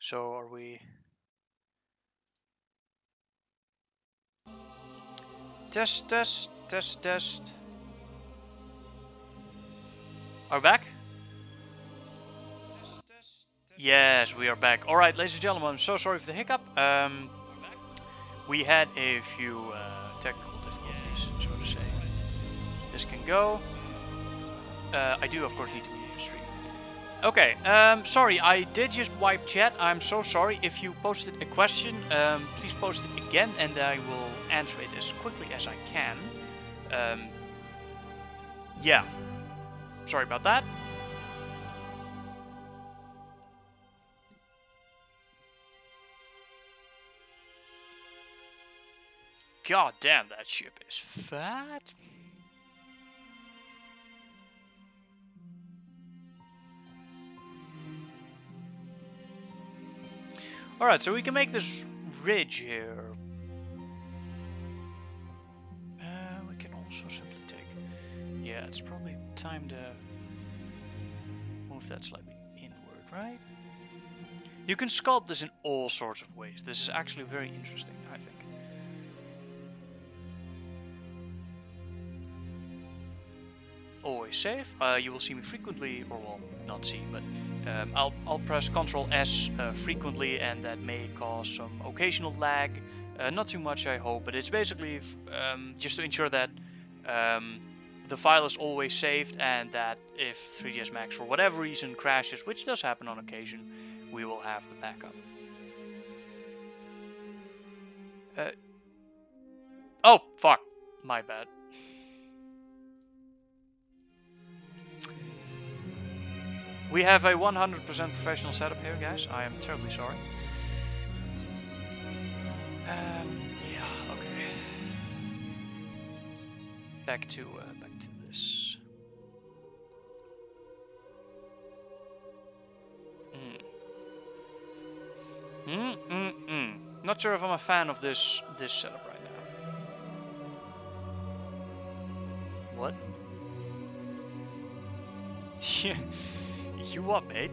So are we... Test, test, test, test. Are we back? Yes, we are back. Alright, ladies and gentlemen, I'm so sorry for the hiccup. We had a few technical difficulties, so to say. This can go. I do, of course, need to mute the stream. Okay, sorry, I did just wipe chat. I'm so sorry. If you posted a question, please post it again and I will answer it as quickly as I can. Yeah, sorry about that. God damn, that ship is fat. Alright, so we can make this ridge here. We can also simply take... Yeah, it's probably time to move that slightly inward, right? You can sculpt this in all sorts of ways. This is actually very interesting, I think. Always save. You will see me frequently, or well, not see, but I'll press Ctrl S frequently, and that may cause some occasional lag. Not too much, I hope, but it's basically just to ensure that the file is always saved, and that if 3ds Max for whatever reason crashes, which does happen on occasion, we will have the backup. Oh, fuck. My bad. We have a 100% professional setup here, guys. I am terribly sorry. Yeah, okay. Back to this. Not sure if I'm a fan of this setup right now. What? Yeah. You what, mate?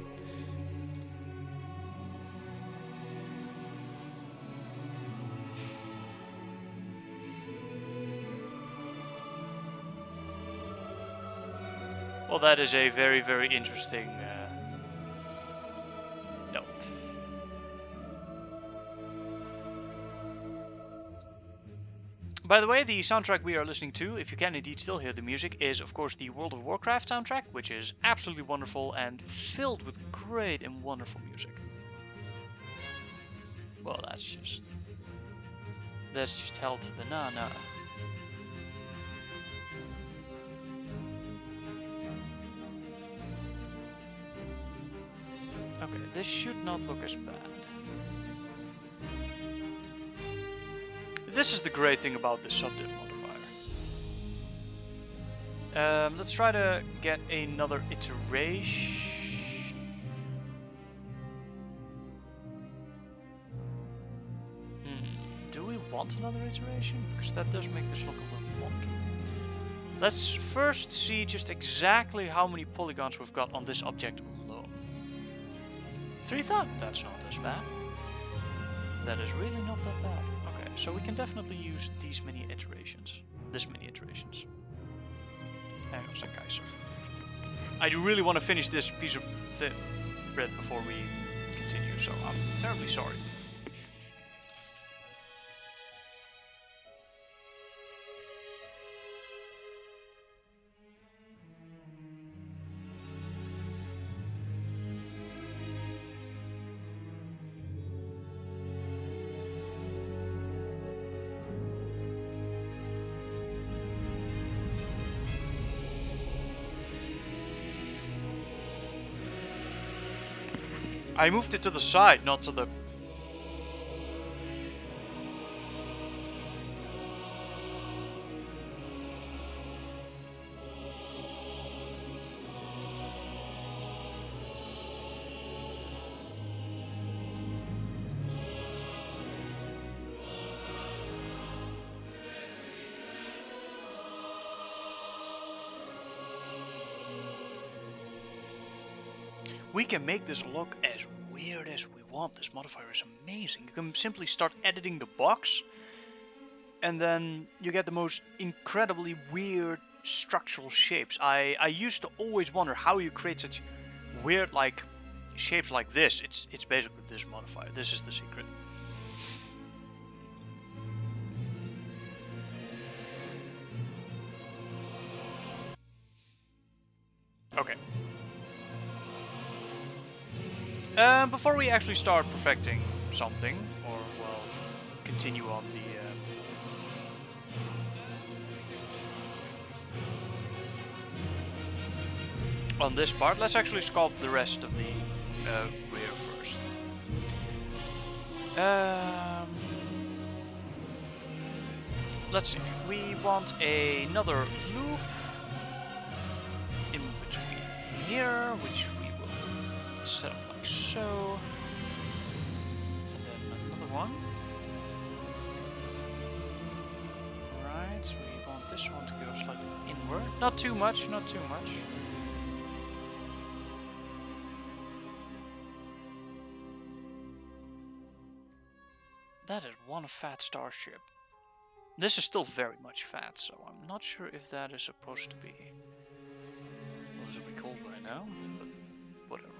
Well, that is a very, very interesting... No. By the way, the soundtrack we are listening to, if you can indeed still hear the music, is of course the World of Warcraft soundtrack, which is absolutely wonderful and filled with great and wonderful music. Well, that's just hell to the na-na. Okay, this should not look as bad. This is the great thing about this subdiv modifier. Let's try to get another iteration. Do we want another iteration? Because that does make this look a little wonky. Let's first see just exactly how many polygons we've got on this object alone. 3,000? That's not as bad. That is really not that bad. Okay, so we can definitely use these many iterations. This many iterations. Hang on a sec, guys. I do really want to finish this piece of thin bread before we continue, so I'm terribly sorry. I moved it to the side, not to the... We can make this look as weird as we want. This modifier is amazing. You can simply start editing the box, and then you get the most incredibly weird structural shapes. I used to always wonder how you create such weird like shapes like this. It's basically this modifier. This is the secret. Okay. Before we actually start perfecting something, or well, continue on this part, let's actually sculpt the rest of the rear first. Let's see. We want another loop in between here, which we will set up like so. And then another one. Right, we want this one to go slightly inward. Not too much, not too much. That is one fat starship. This is still very much fat, so I'm not sure if that is supposed to be... Well, this will be cold right now, but whatever.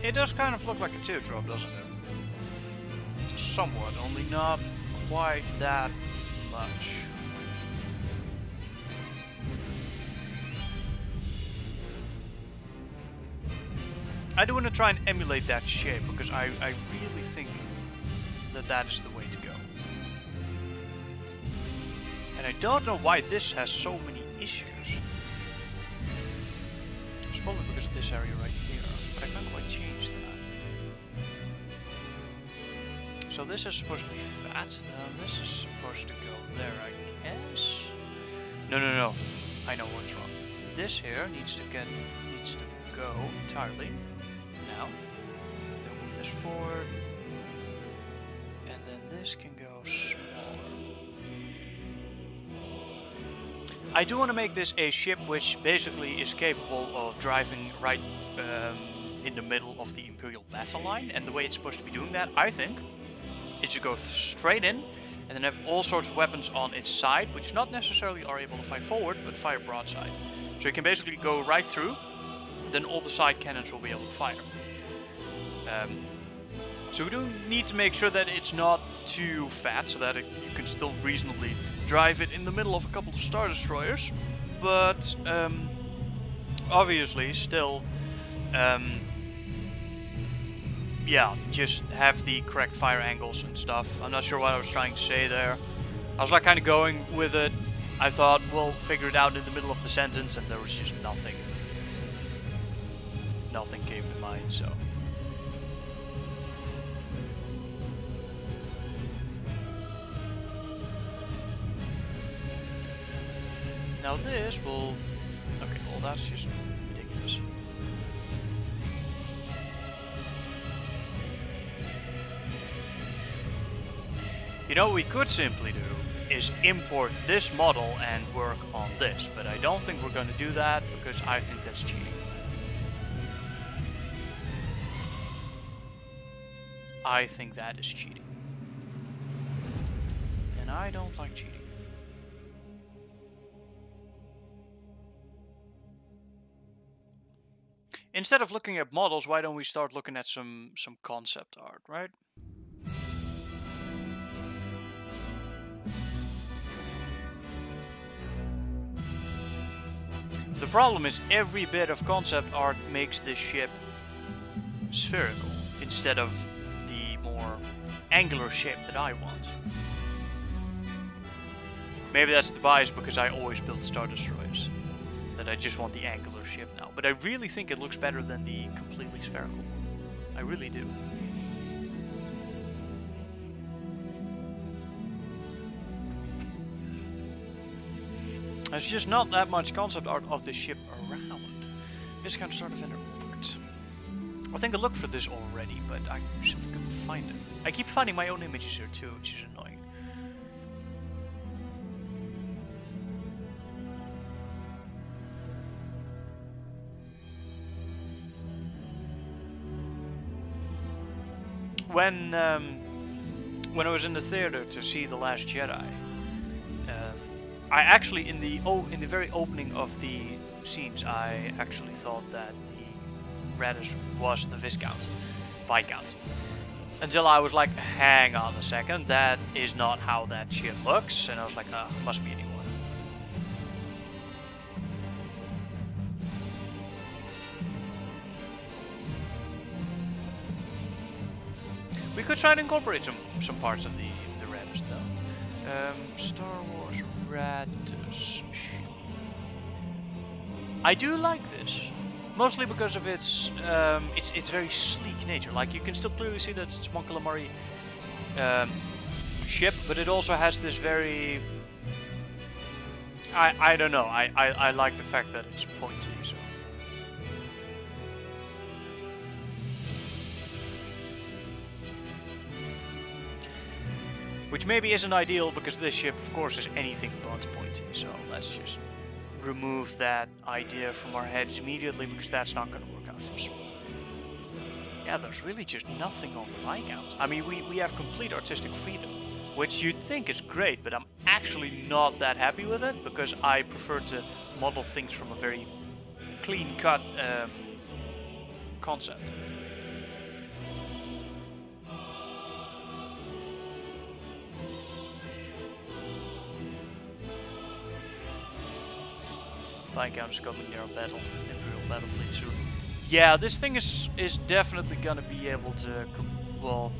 It does kind of look like a teardrop, doesn't it? Somewhat, only not quite that much. I do want to try and emulate that shape, because I really think that that is the way to go. And I don't know why this has so many issues. It's probably because of this area right here. But I can't quite change that. So this is supposed to be fat, then this is supposed to go there, I guess? No. I know what's wrong. This here needs to go entirely. Now. Then move this forward. And then this can go smaller. I do want to make this a ship which basically is capable of driving right in the middle of the Imperial battle line, and the way it's supposed to be doing that, I think, is to go straight in and then have all sorts of weapons on its side, which not necessarily are able to fight forward, but fire broadside. So you can basically go right through, then all the side cannons will be able to fire. So we do need to make sure that it's not too fat, so that you can still reasonably drive it in the middle of a couple of Star Destroyers, but obviously still yeah, just have the correct fire angles and stuff. I'm not sure what I was trying to say there. I was like kind of going with it. I thought we'll figure it out in the middle of the sentence, and there was just nothing. Nothing came to mind, so. Now this will... Okay, well that's just ridiculous. You know what we could simply do is import this model and work on this, but I don't think we're going to do that because I think that's cheating. I think that is cheating. And I don't like cheating. Instead of looking at models, why don't we start looking at some concept art, right? The problem is every bit of concept art makes this ship spherical instead of the more angular shape that I want. Maybe that's the bias because I always build Star Destroyers. That I just want the angular ship now. but I really think it looks better than the completely spherical one. I really do. There's just not that much concept art of this ship around. Viscount Star Defender port. I think I looked for this already, but I simply couldn't find it. I keep finding my own images here too, which is annoying. When I was in the theater to see The Last Jedi, I actually in the very opening of the scenes, I actually thought that the Radish was the Viscount. Until I was like, hang on a second, that is not how that ship looks, and I was like, must be anyone. We could try to incorporate some parts of the Radish though. Star Wars Radish. I do like this. Mostly because of its very sleek nature. Like, you can still clearly see that it's one calamari ship, but it also has this very... I don't know. I like the fact that it's pointy. So. Which maybe isn't ideal because this ship, of course, is anything but pointy. So let's just remove that idea from our heads immediately, because that's not going to work out for us. Yeah, there's really just nothing on the Viscount. I mean, we have complete artistic freedom, which you'd think is great, but I'm actually not that happy with it, because I prefer to model things from a very clean-cut concept. Viscount is coming near a battle, Imperial battle fleet soon. Yeah, this thing is definitely gonna be able to, well,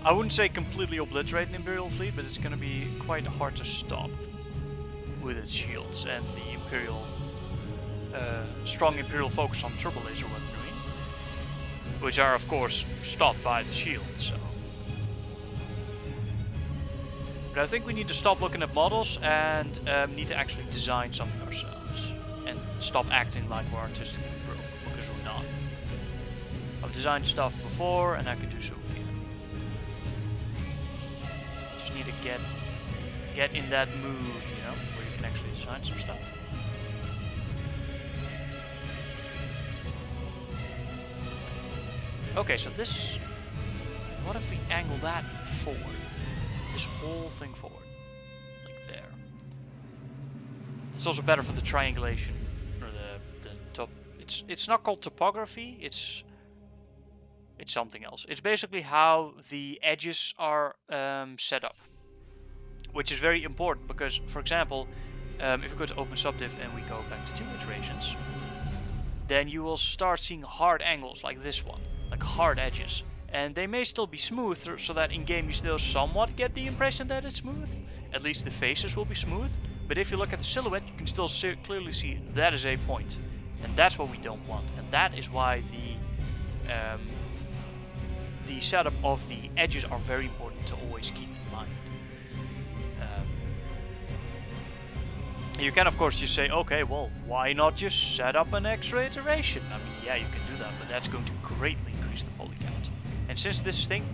I wouldn't say completely obliterate an Imperial fleet, but it's gonna be quite hard to stop with its shields and the Imperial, strong Imperial focus on turbo laser weaponry, which are of course stopped by the shields. So. But I think we need to stop looking at models and need to actually design something ourselves. And stop acting like we're artistically broke, because we're not. I've designed stuff before and I can do so again. Just need to get in that mood, you know, where you can actually design some stuff. Okay, so this... What if we angle that forward? This whole thing forward, like there. It's also better for the triangulation, or the top. It's not called topography. It's something else. It's basically how the edges are set up, which is very important because, for example, if we go to Open Subdiv and we go back to 2 iterations, then you will start seeing hard angles like this one, like hard edges. And they may still be smooth, so that in-game you still somewhat get the impression that it's smooth. At least the faces will be smooth. But if you look at the silhouette, you can still clearly see that is a point. And that's what we don't want. And that is why the setup of the edges are very important to always keep in mind. You can of course just say, okay, well, why not just set up an extra iteration? I mean, yeah, you can do that, but that's going to greatly increase the poly count. And since this thing,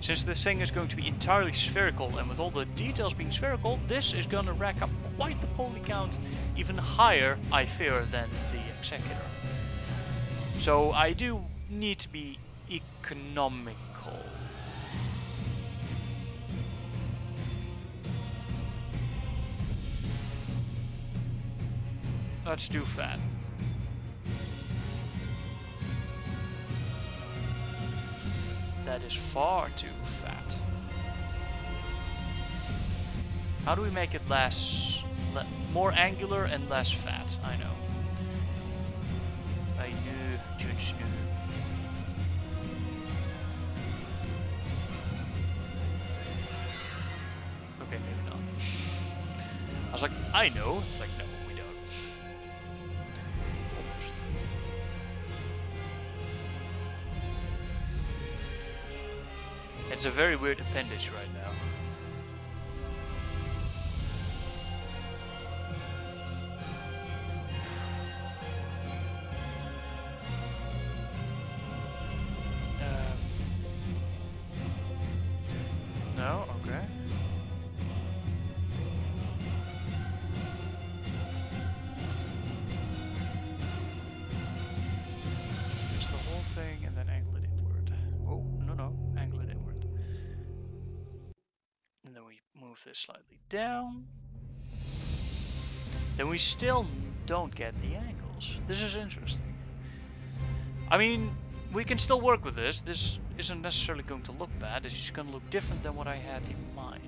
since this thing is going to be entirely spherical, and with all the details being spherical, this is going to rack up quite the poly count, even higher, I fear, than the Executor. So I do need to be economical. Let's do fat. That is far too fat. How do we make it more angular and less fat? I know. I know, Judge Snoo. Okay, maybe not. I was like, I know. It's like, no, we don't. It's a very weird appendage right now. No? Okay. Just the whole thing and then angle it inward. Oh, no, angle it inward. And then we move this slightly down. Then we still don't get the angles. This is interesting. I mean, we can still work with this. This isn't necessarily going to look bad. It's just going to look different than what I had in mind.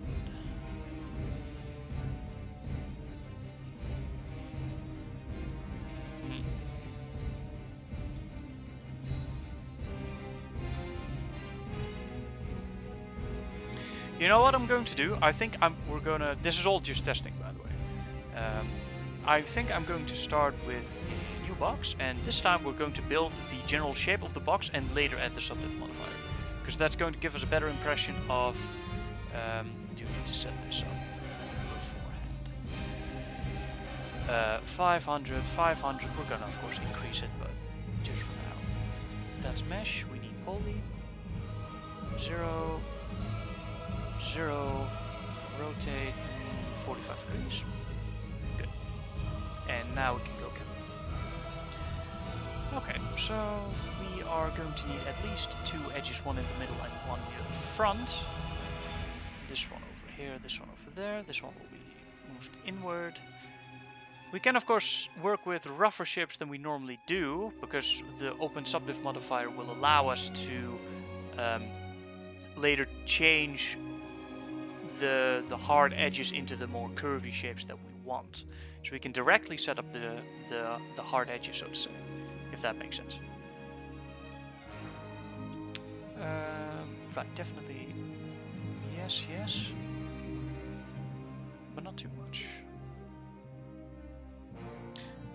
You know what I'm going to do? I think we're gonna. This is all just testing, by the way. I think I'm going to start with a new box, and this time we're going to build the general shape of the box and later add the subdiv modifier, because that's going to give us a better impression of. Do we need to set this up beforehand? 500, 500. We're gonna of course increase it, but just for now. That's mesh. We need poly. 0. 0, rotate 45 degrees. Good. And now we can go camera. Okay, so we are going to need at least 2 edges, one in the middle and one near the front. This one over here, this one over there. This one will be moved inward. We can of course work with rougher shapes than we normally do, because the open subdiv modifier will allow us to later change the hard edges into the more curvy shapes that we want. So we can directly set up the hard edges, so to say, if that makes sense. Right, definitely yes, but not too much.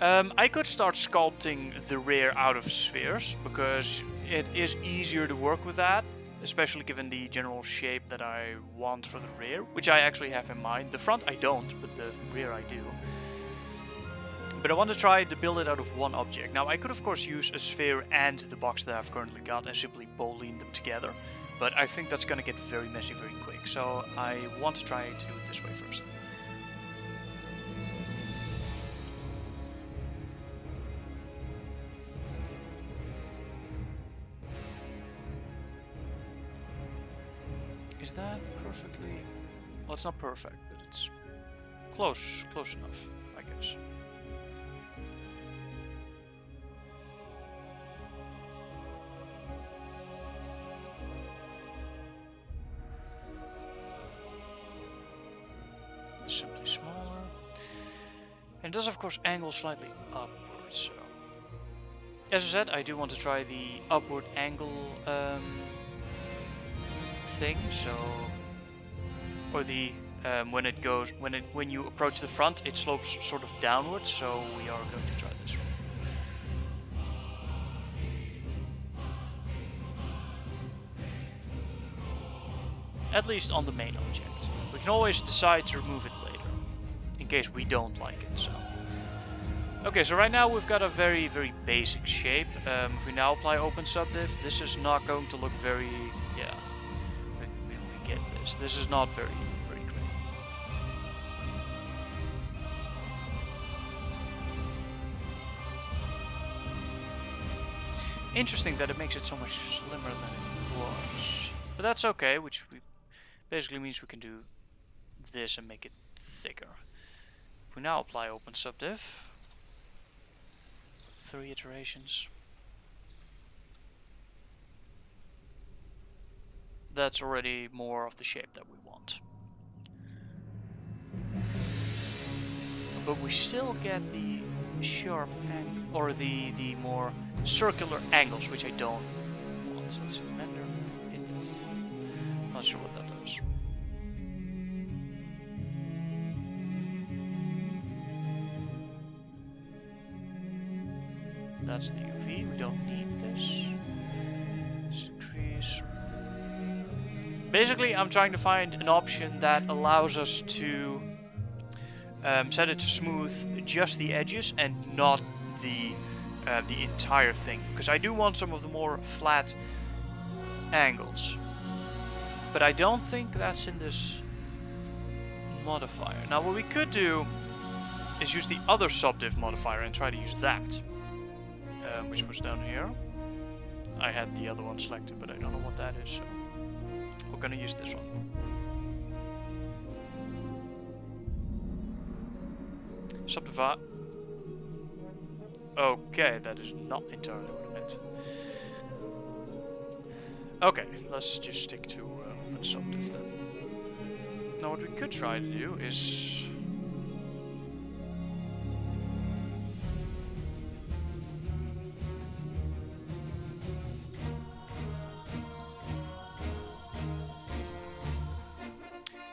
I could start sculpting the rear out of spheres, because it is easier to work with that, especially given the general shape that I want for the rear, which I actually have in mind. The front I don't, but the rear I do. But I want to try to build it out of one object. Now I could of course use a sphere and the box that I've currently got and simply boolean them together, but I think that's going to get very messy very quick, so I want to try to do it this way first. Is that perfectly... Well, it's not perfect, but it's close enough, I guess. Simply smaller. And it does, of course, angle slightly upwards, so... As I said, I do want to try the upward angle thing, so, or the when you approach the front, it slopes sort of downwards, so we are going to try this one. At least on the main object. We can always decide to remove it later, in case we don't like it. So, okay, so right now we've got a very basic shape. If we now apply open subdiv, this is not going to look very, yeah. We get this. This is not very great. Interesting that it makes it so much slimmer than it was. But that's okay, which basically means we can do this and make it thicker. If we now apply open subdiv, 3 iterations. That's already more of the shape that we want. But we still get the sharp angle, or the more circular angles, which I don't want. So let's render it. Not sure what that does. That's the UV. We don't need this. Let's increase. Basically, I'm trying to find an option that allows us to set it to smooth just the edges and not the entire thing, because I do want some of the more flat angles. But I don't think that's in this modifier. Now what we could do is use the other subdiv modifier and try to use that, which was down here. I had the other one selected, but I don't know what that is, so we're gonna use this one. Subdivide. Okay, that is not entirely what I meant. Okay, let's just stick to open subdiv then. Now what we could try to do is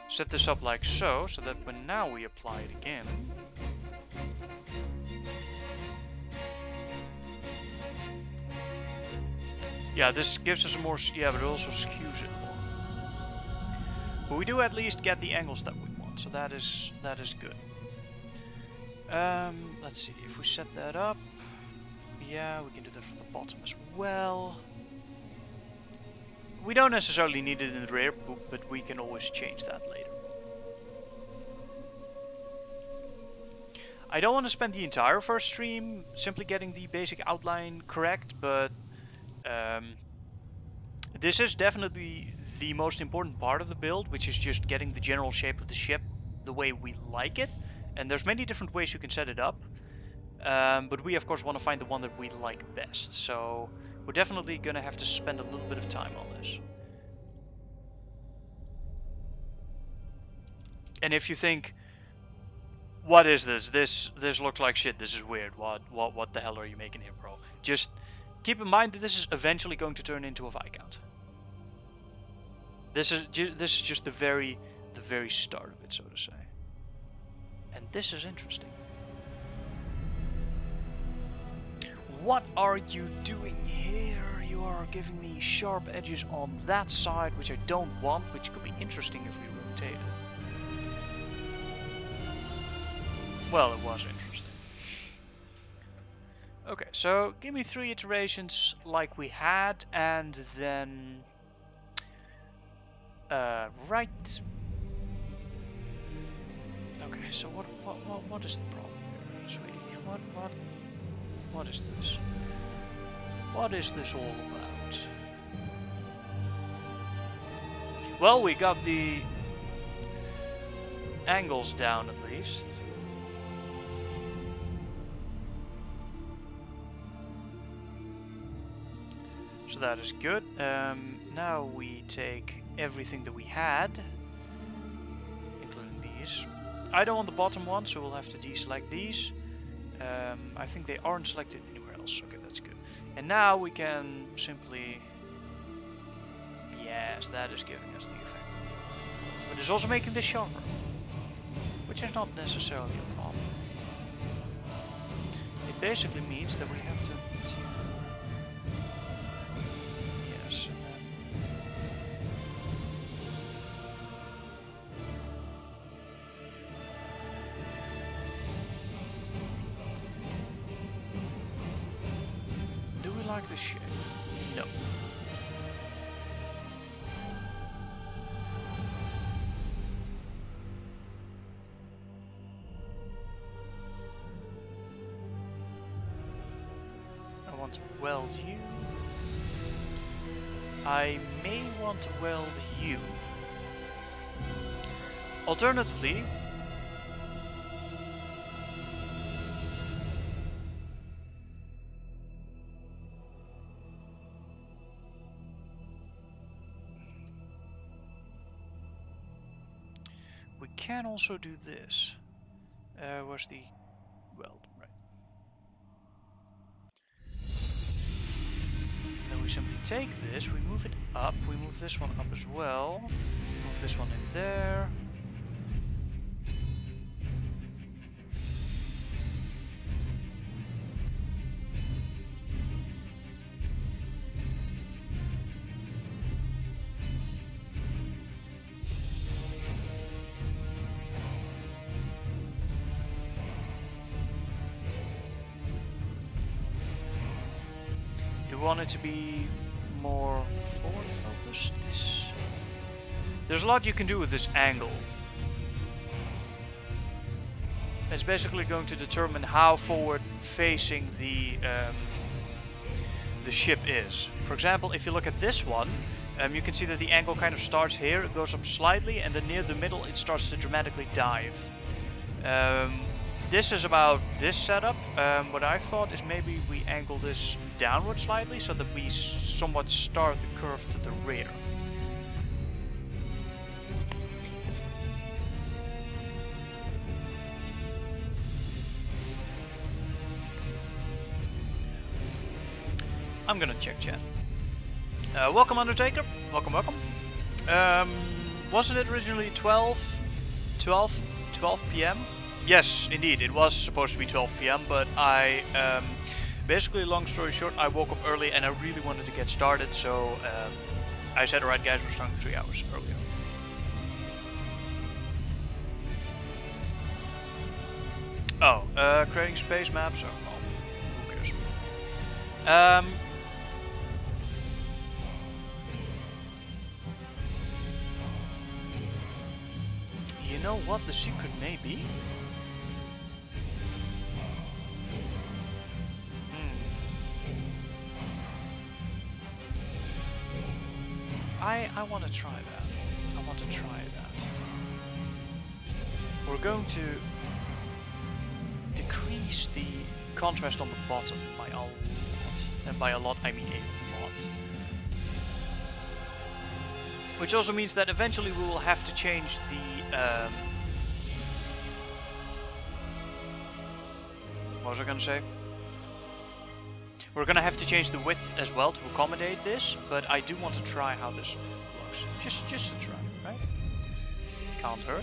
set this up like so that when now we apply it again, yeah, this gives us a more, yeah, but it also skews it more. But we do at least get the angles that we want, so that is good. Let's see, if we set that up, yeah, we can do that from the bottom as well. We don't necessarily need it in the rear, but we can always change that later. I don't want to spend the entire first stream simply getting the basic outline correct, but this is definitely the most important part of the build, which is just getting the general shape of the ship the way we like it. And there's many different ways you can set it up, but we of course want to find the one that we like best. So we're definitely going to have to spend a little bit of time on this. And if you think, what is this? This looks like shit. This is weird. What the hell are you making here, bro? Just keep in mind that this is eventually going to turn into a Viscount. This is just the very start of it, so to say. And this is interesting. What are you doing here? You are giving me sharp edges on that side, which I don't want, which could be interesting if we rotate it. Well, it was interesting. Okay, so give me 3 iterations like we had, and then right. Okay, so what is the problem here, sweetie? What is this? What is this all about? Well, we got the angles down at least. So that is good. Now we take everything that we had, including these. I don't want the bottom one, so we'll have to deselect these. I think they aren't selected anywhere else. Okay, that's good. And now we can simply... Yes, that is giving us the effect. But it's also making this sharper, which is not necessarily a problem. It basically means that we have to... Yes, and then... Do we like this shape? No. I want to weld you. I may want to weld you. Alternatively, we can also do this. Where's the weld? Right. Then we simply take this, we move it up, we move this one up as well, move this one in there. we want it to be more forward focused? There's a lot you can do with this angle. It's basically going to determine how forward facing the ship is. For example, if you look at this one, you can see that the angle kind of starts here, it goes up slightly, and then near the middle it starts to dramatically dive. This is about this setup. What I thought is maybe we angle this downward slightly so that we somewhat start the curve to the rear. I'm gonna check chat. Welcome, Undertaker. Welcome, welcome. Wasn't it originally 12 p.m.? Yes, indeed, it was supposed to be 12 p.m. But I, basically, long story short, I woke up early and I really wanted to get started. So I said, alright guys, we're starting 3 hours earlier. Oh, creating space maps? Oh, well, who cares? You know what the secret may be? I want to try that. I want to try that. We're going to decrease the contrast on the bottom by a lot. And by a lot, I mean a lot. Which also means that eventually we will have to change the... what was I gonna say? We're gonna have to change the width as well to accommodate this, but I do want to try how this looks. Just to try, right? Can't hurt.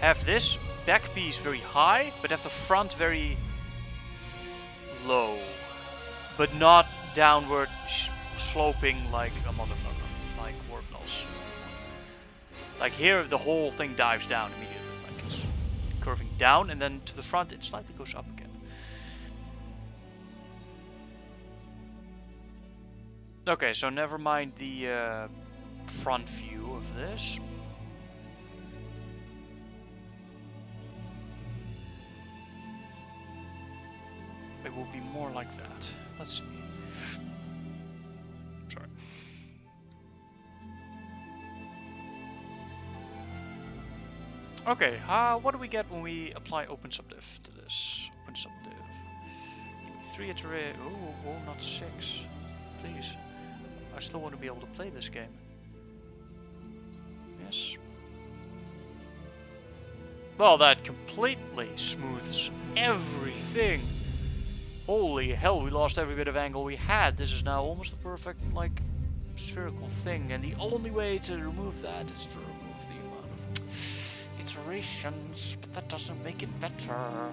Have this back piece very high, but have the front very low. But not downward sloping like a motherfucker, like Warpnels. Like here, the whole thing dives down immediately, like it's curving down, and then to the front it slightly goes up again. Okay, so never mind the front view of this. It will be more like that. Let's see. Sorry. Okay, what do we get when we apply open subdiv to this? Open subdiv. 3 iterations. Oh, not 6. Please. I still want to be able to play this game. Yes. Well, that completely smooths everything. Holy hell, we lost every bit of angle we had. This is now almost a perfect, like, spherical thing. And the only way to remove that is to remove the amount of iterations. But that doesn't make it better.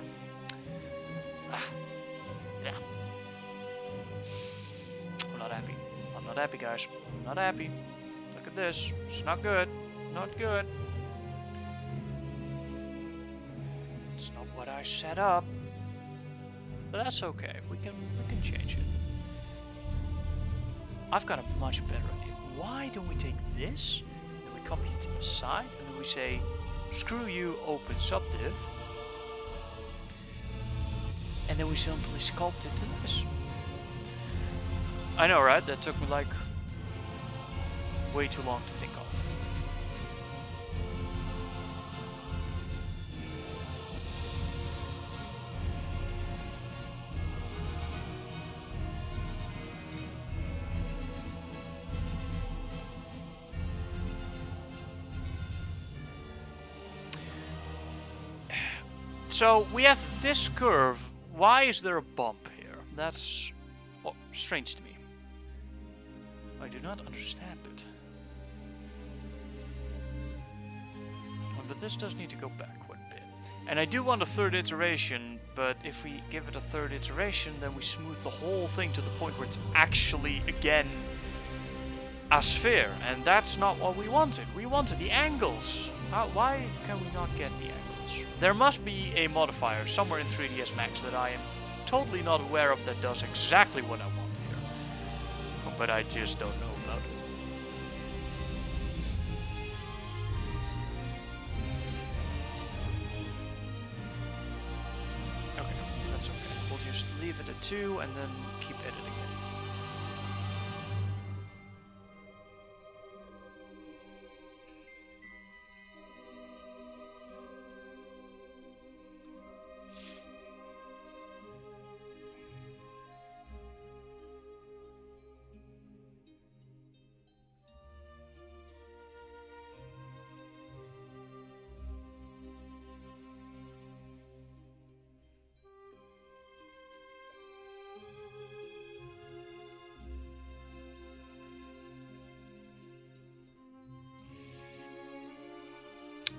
Yeah. I'm not happy. I'm not happy, guys. I'm not happy. Look at this. It's not good. Not good. It's not what I set up. But that's okay. We can change it. I've got a much better idea. Why don't we take this and we copy it to the side, and then we say, screw you, open subdiv, and then we simply sculpt it to this. I know, right? That took me like way too long to think of. So we have this curve. Why is there a bump here? That's strange to me. I do not understand it. But this does need to go back quite a bit. And I do want a third iteration, but if we give it a third iteration, then we smooth the whole thing to the point where it's actually, again, a sphere. And that's not what we wanted. We wanted the angles. Why can we not get the angles? There must be a modifier somewhere in 3ds Max that I am totally not aware of that does exactly what I want here. but I just don't know about it. Okay, that's okay. We'll just leave it at 2 and then keep editing it.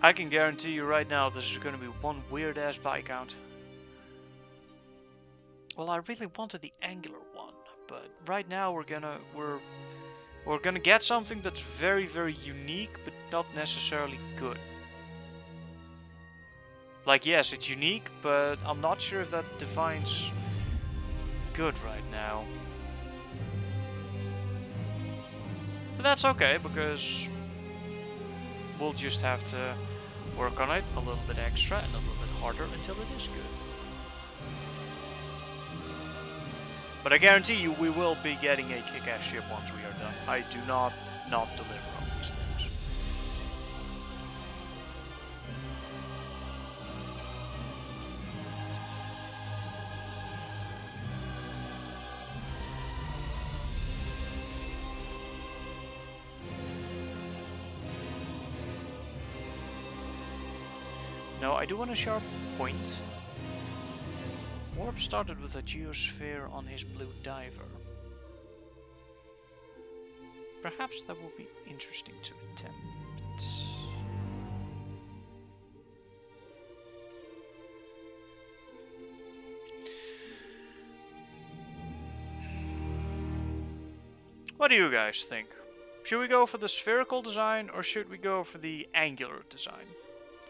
I can guarantee you right now this is going to be one weird ass Viscount. Well, I really wanted the angular one, but right now we're gonna get something that's very, very unique, but not necessarily good. Like, yes, it's unique, but I'm not sure if that defines good right now. But that's okay, because we'll just have to work on it a little bit extra and a little bit harder until it is good. But I guarantee you we will be getting a kick-ass ship once we are done. I do not deliver on these things. No, I do want a sharp point. Warp started with a geosphere on his blue diver. Perhaps that will be interesting to attempt. What do you guys think? Should we go for the spherical design or should we go for the angular design?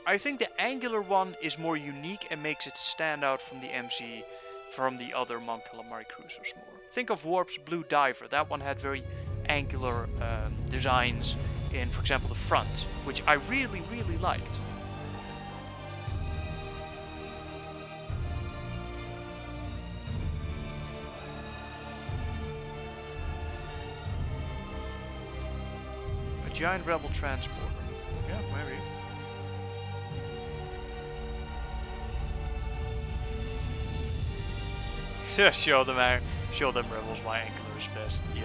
I think the angular one is more unique and makes it stand out from the MC, from the other Mon Calamari cruisers more. Think of Warp's Blue Diver. That one had very angular designs in, for example, the front, which I really, really liked. A giant rebel transporter. Yeah, maybe. show them rebels why angular is best. Yeah.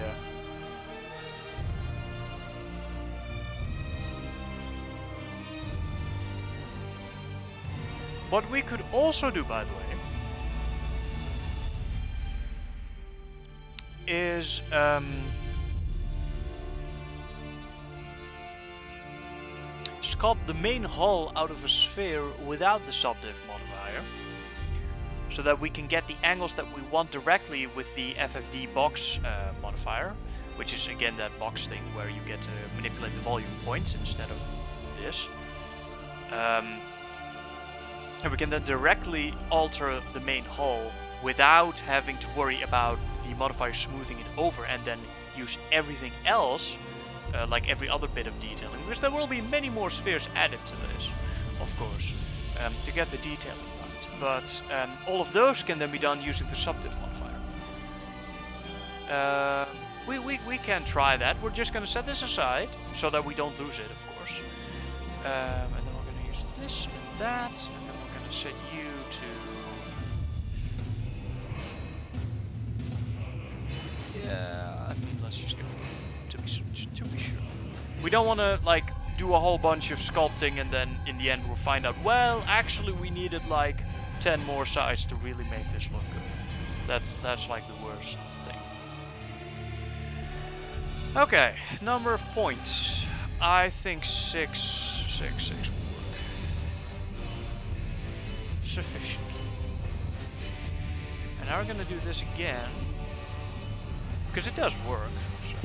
What we could also do, by the way, is sculpt the main hull out of a sphere without the subdiv modifier, so that we can get the angles that we want directly with the FFD box modifier, which is again that box thing where you get to manipulate the volume points instead of this. And we can then directly alter the main hull without having to worry about the modifier smoothing it over and then use everything else, like every other bit of detailing, because there will be many more spheres added to this, of course, to get the detailing right. But all of those can then be done using the subdiv modifier. We can try that. We're just going to set this aside so that we don't lose it, of course. And then we're going to use this and that, and then we're going to set you to... Yeah, I mean, let's just go to be sure. We don't want to, like, do a whole bunch of sculpting and then in the end we'll find out, well, actually we needed, like, 10 more sides to really make this look good. That's like the worst thing. Okay, number of points. I think 6 will work. Sufficient. And now we're gonna do this again, because it does work. So.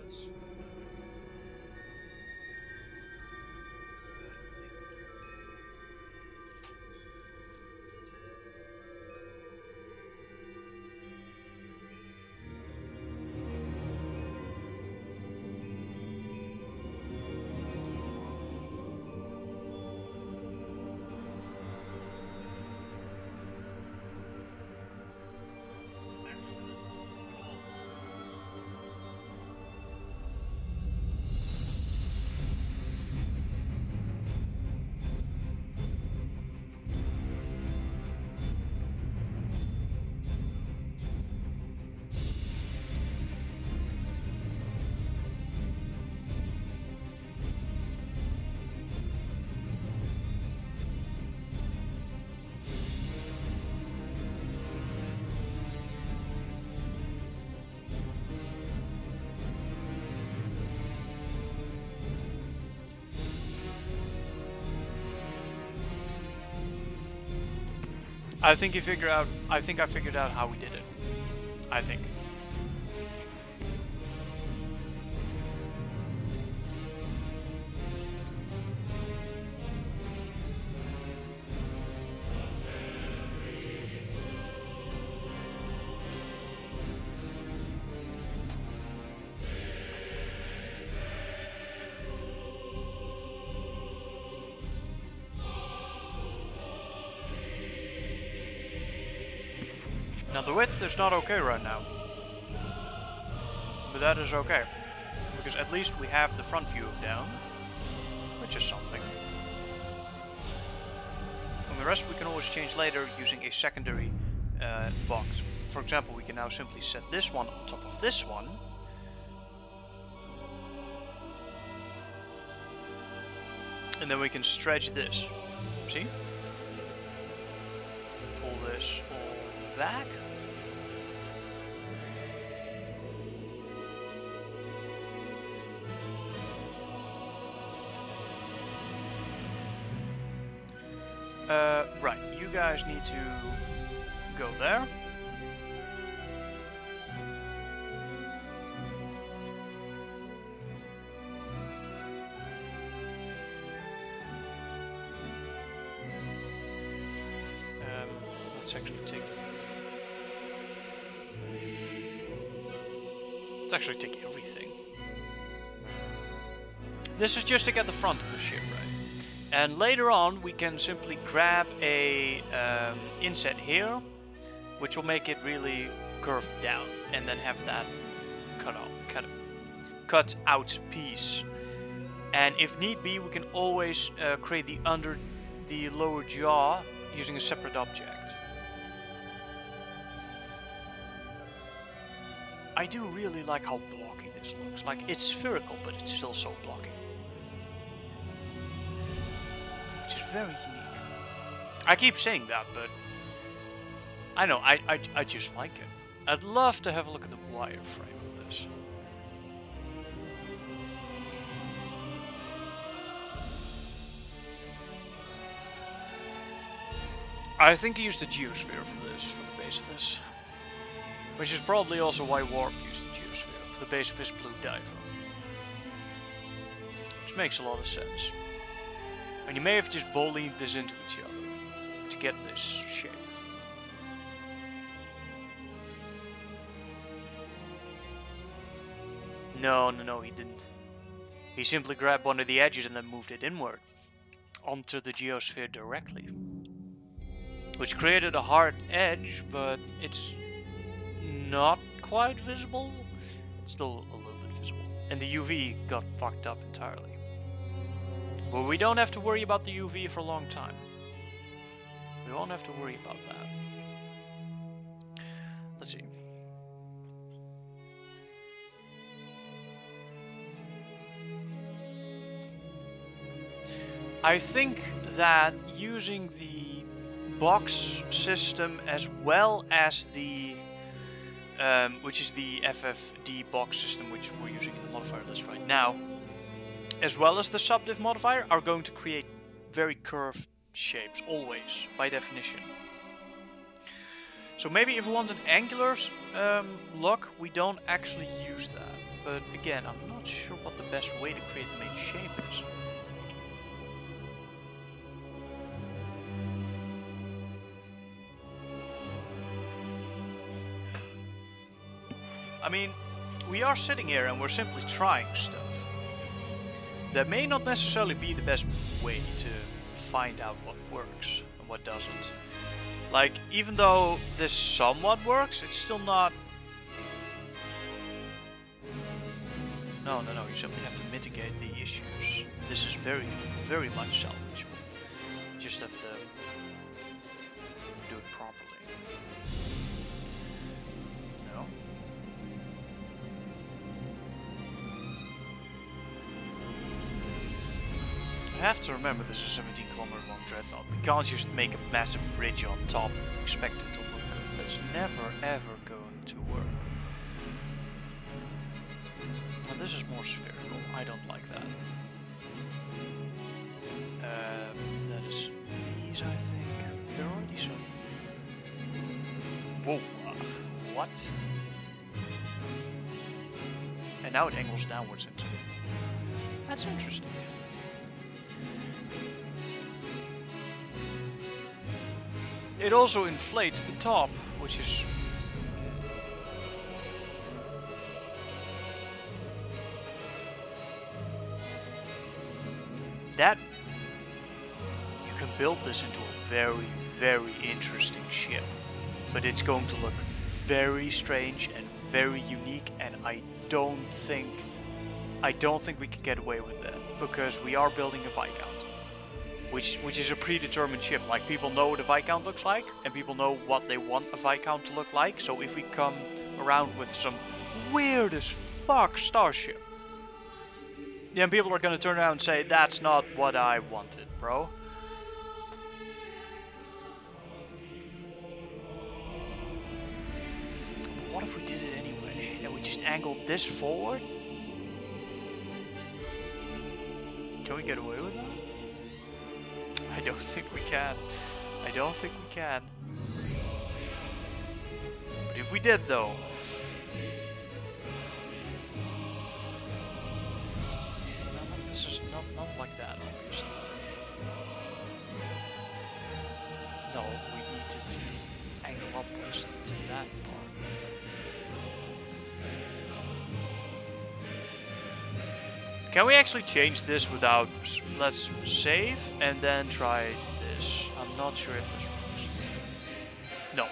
that's... I think I figured out how we did it. I think. Now the width is not okay right now, but that is okay, because at least we have the front view down, which is something. And the rest we can always change later using a secondary box. For example, we can now simply set this one on top of this one. And then we can stretch this. See? Pull this all back. Right, you guys need to go there. Let's actually take... Let's actually take everything. This is just to get the front of the ship right. And later on we can simply grab a inset here, which will make it really curved down, and then have that cut out piece. And if need be, we can always create the lower jaw using a separate object. I do really like how blocky this looks. Like, it's spherical, but it's still so blocky. Which is very unique. I keep saying that, but I know, I just like it. I'd love to have a look at the wireframe of this. I think he used the geosphere for this, for the base of this. Which is probably also why Warp used the geosphere for the base of his blue diver. Which makes a lot of sense. And you may have just bullied this into each other to get this shape. No, he didn't. He simply grabbed one of the edges and then moved it inward onto the geosphere directly. Which created a hard edge, but it's not quite visible. It's still a little bit visible. And the UV got fucked up entirely. But we don't have to worry about the UV for a long time. We won't have to worry about that. Let's see. I think that using the box system as well as the which is the FFD box system, which we're using in the modifier list right now, as well as the subdiv modifier, are going to create very curved shapes, always, by definition. So maybe if we want an angular look, we don't actually use that. But again, I'm not sure what the best way to create the main shape is. I mean, we are sitting here and we're simply trying stuff. That may not necessarily be the best way to find out what works and what doesn't. Like, even though this somewhat works, it's still not... No, you simply have to mitigate the issues. This is very, very much salvageable. You just have to do it properly. No? I have to remember this is a 17-kilometer long dreadnought. We can't just make a massive ridge on top and expect it to look good. That's never ever going to work. Now this is more spherical. I don't like that. That is these, I think. There are already some. Whoa! What? And now it angles downwards into. That's interesting. It also inflates the top, which is... That... You can build this into a very, very interesting ship. But it's going to look very strange and very unique, and I don't think we can get away with that. Because we are building a Viscount. Which is a predetermined ship. Like, people know what a Viscount looks like, and people know what they want a Viscount to look like. So if we come around with some weird as fuck starship, then people are gonna turn around and say, that's not what I wanted, bro. But what if we did it anyway, and we just angled this forward? Can we get away with that? I don't think we can. I don't think we can. But if we did, though... No, this is not like that, obviously. No, we need to angle upwards to that part. Can we actually change this without... Let's save and then try this. I'm not sure if this works. No.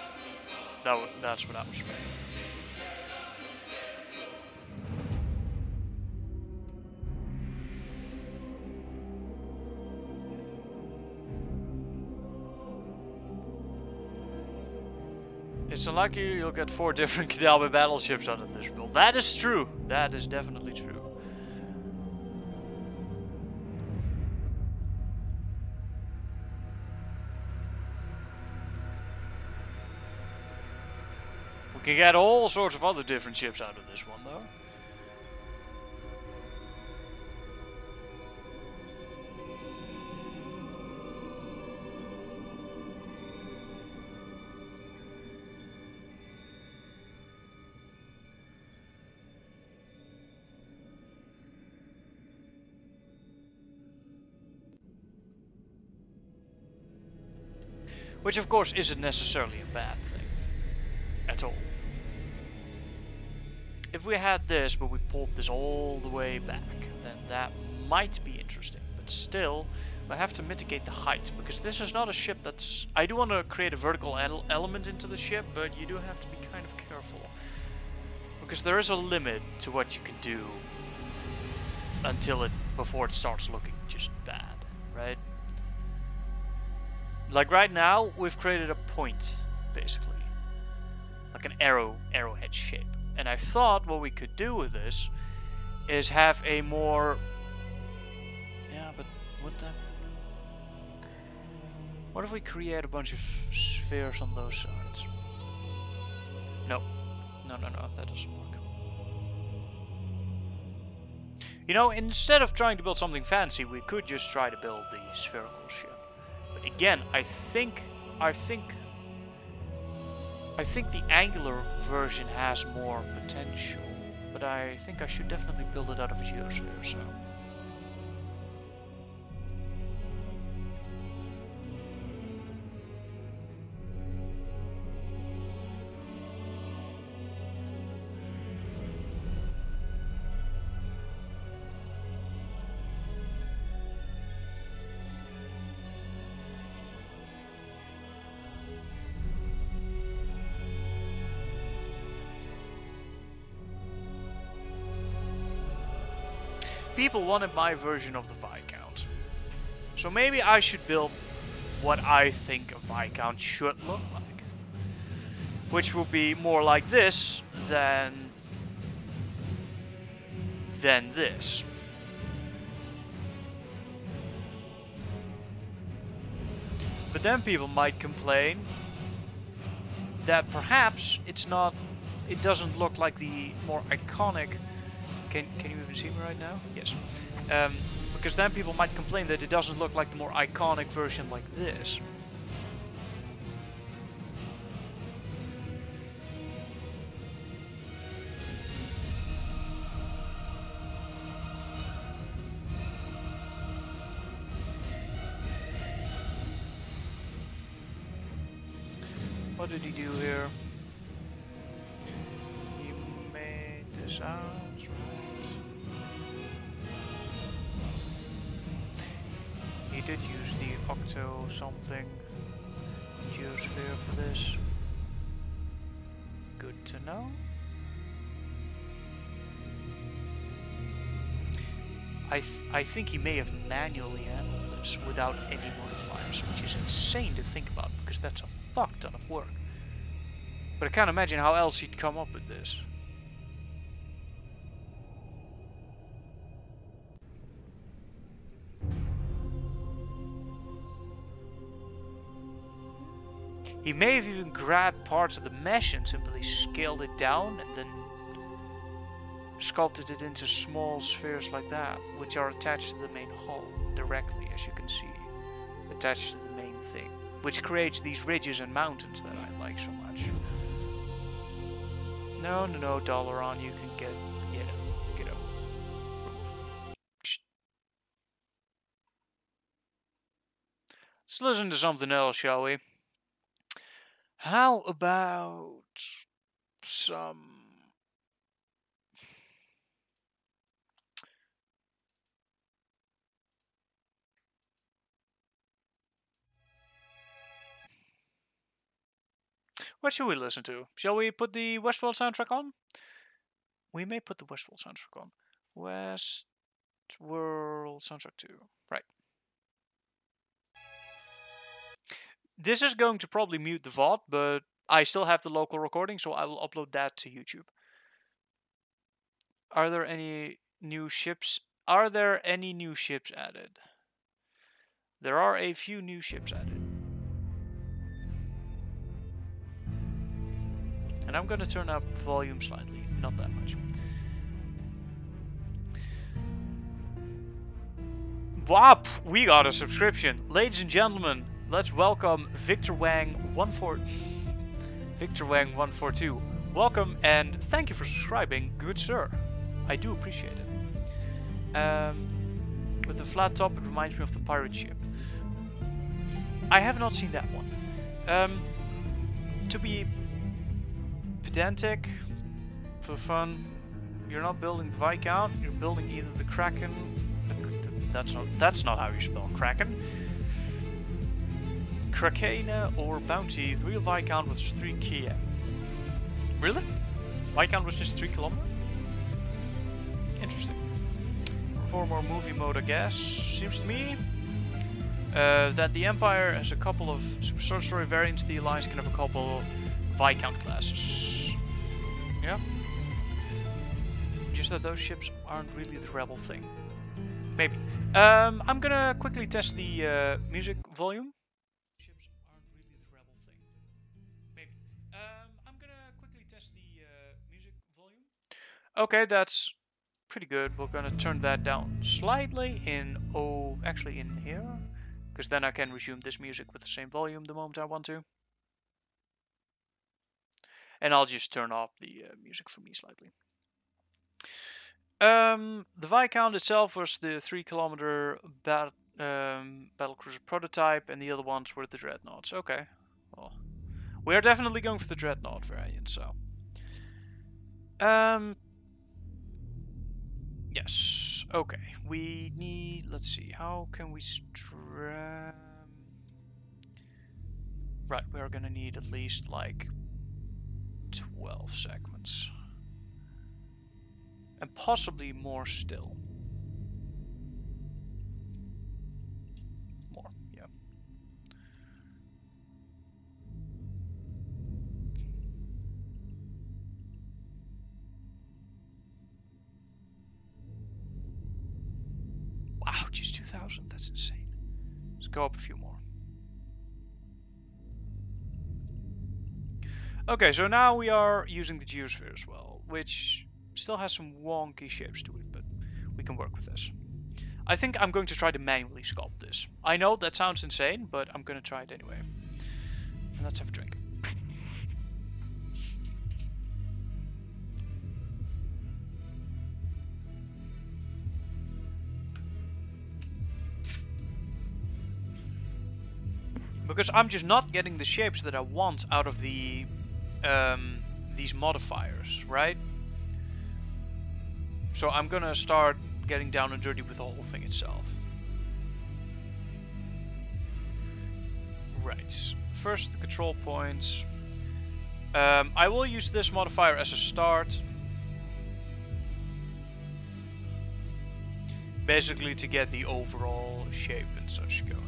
That's what I was waiting for. It's unlucky you'll get 4 different Cadalba battleships under this build. That is true. That is definitely true. We can get all sorts of other different ships out of this one, though. Which, of course, isn't necessarily a bad thing. At all. If we had this, but we pulled this all the way back, then that might be interesting. But still, I have to mitigate the height, because this is not a ship that's... I do want to create a vertical element into the ship, but you do have to be kind of careful. Because there is a limit to what you can do before it starts looking just bad, right? Like right now, we've created a point, basically. Like an arrowhead shape. And I thought what we could do with this is have a more... Yeah, but would that... What if we create a bunch of spheres on those sides? No, that doesn't work. You know, instead of trying to build something fancy, we could just try to build the spherical ship. But again, I think I think the angular version has more potential, but I think I should definitely build it out of a geosphere, so... People wanted my version of the Viscount. So maybe I should build what I think a Viscount should look like. Which will be more like this than this. But then people might complain that perhaps it doesn't look like the more iconic. Can you even see me right now? Yes. Because then people might complain that it doesn't look like the more iconic version like this. What did he do here? He made this out. He did use the octo something geosphere for this. Good to know. I think he may have manually handled this without any modifiers, which is insane to think about because that's a fuck ton of work. But I can't imagine how else he'd come up with this. He may have even grabbed parts of the mesh and simply scaled it down and then sculpted it into small spheres like that, which are attached to the main hull directly, as you can see, attached to the main thing, which creates these ridges and mountains that I like so much. No, Dalaran, you can get up. Let's listen to something else, shall we? How about some... What should we listen to? Shall we put the Westworld soundtrack on? We may put the Westworld soundtrack on. Westworld soundtrack 2. Right. This is going to probably mute the VOD, but I still have the local recording, so I will upload that to YouTube. Are there any new ships? Are there any new ships added? There are a few new ships added. And I'm gonna turn up volume slightly, not that much. Wop! We got a subscription. Ladies and gentlemen, let's welcome Victor Wang 142. Welcome and thank you for subscribing, good sir. I do appreciate it. With the flat top, it reminds me of the pirate ship. I have not seen that one. To be pedantic, for fun, you're not building the Viscount, you're building either the Kraken. That's not how you spell Kraken. Krakena or Bounty. The real Viscount was 3 km. Really? Viscount was just 3 kilometers? Interesting. For more movie mode, I guess. Seems to me that the Empire has a couple of Super Story variants. The Alliance can have a couple Viscount classes. Yeah. Just that those ships aren't really the rebel thing. Maybe. I'm gonna quickly test the music volume. Ships aren't really the rebel thing. Maybe. I'm gonna quickly test the music volume. Okay, that's pretty good. We're gonna turn that down slightly in actually in here, because then I can resume this music with the same volume the moment I want to. And I'll just turn off the music for me slightly. The Viscount itself was the 3-kilometer battlecruiser prototype, and the other ones were the Dreadnoughts. Okay, well, we are definitely going for the Dreadnought variant, so. Yes, okay, we need, let's see, how can we right, we are gonna need at least like 12 segments. And possibly more still. More, yeah. Wow, just 2,000, that's insane. Let's go up a few more. Okay, so now we are using the geosphere as well, which still has some wonky shapes to it, but we can work with this. I think I'm going to try to manually sculpt this. I know that sounds insane, but I'm going to try it anyway. And let's have a drink. Because I'm just not getting the shapes that I want out of the these modifiers, right? So I'm gonna start getting down and dirty with the whole thing itself. Right, first the control points. I will use this modifier as a start. Basically to get the overall shape and such going.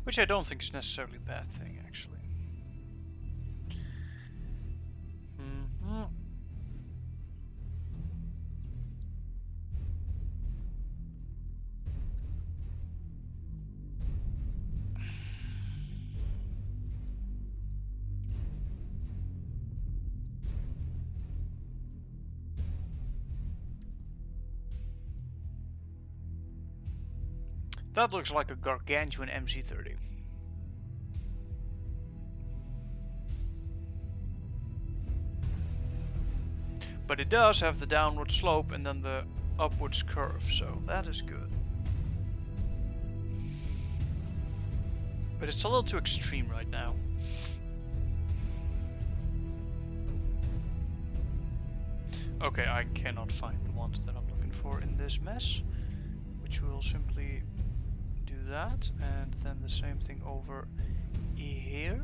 Which I don't think is necessarily a bad thing, actually. That looks like a gargantuan MC30. But it does have the downward slope and then the upwards curve, so that is good. But it's a little too extreme right now. Okay, I cannot find the ones that I'm looking for in this mess, which will simply do that, and then the same thing over here.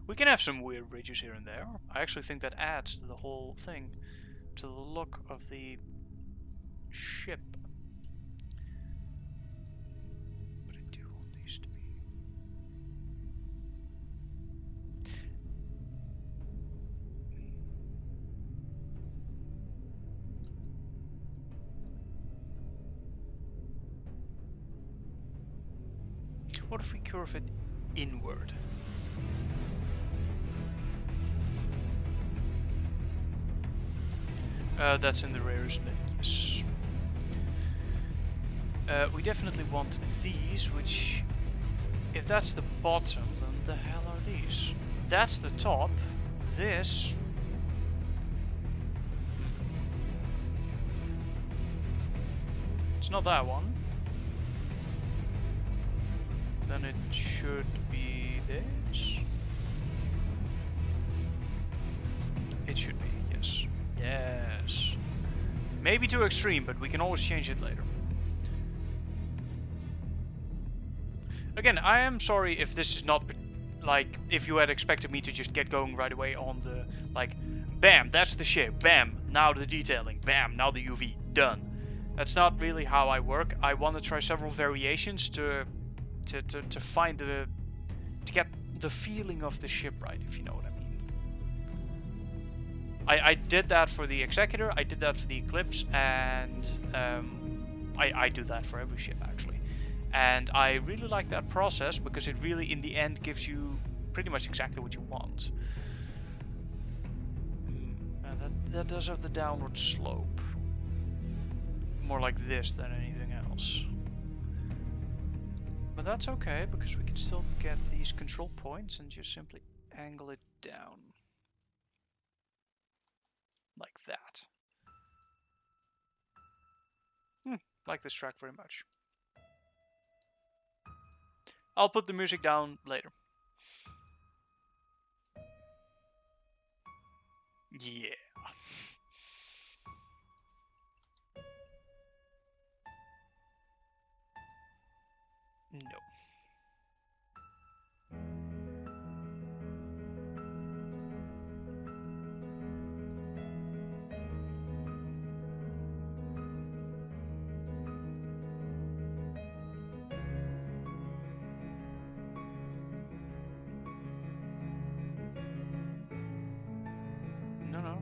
We can have some weird ridges here and there. I actually think that adds to the whole thing, to the look of the ship. But I do want these to be... What if we curve it inward? That's in the rear, isn't it? Yes. We definitely want these, which... If that's the bottom, then the hell are these? That's the top. This... It's not that one. Then it should be this. It should be, yes. Yes. Maybe too extreme, but we can always change it later. Again, I am sorry if this is not, like, if you had expected me to just get going right away on the, like, bam, that's the ship, bam, now the detailing, bam, now the UV, done. That's not really how I work. I want to try several variations to find to get the feeling of the ship right, if you know what I mean. I did that for the Executor, I did that for the Eclipse, and I do that for every ship actually. And I really like that process because it really in the end gives you pretty much exactly what you want. That does have the downward slope. More like this than anything else. But that's okay, because we can still get these control points and just simply angle it down. Like that. Like this track very much. I'll put the music down later. Yeah. No. No, no.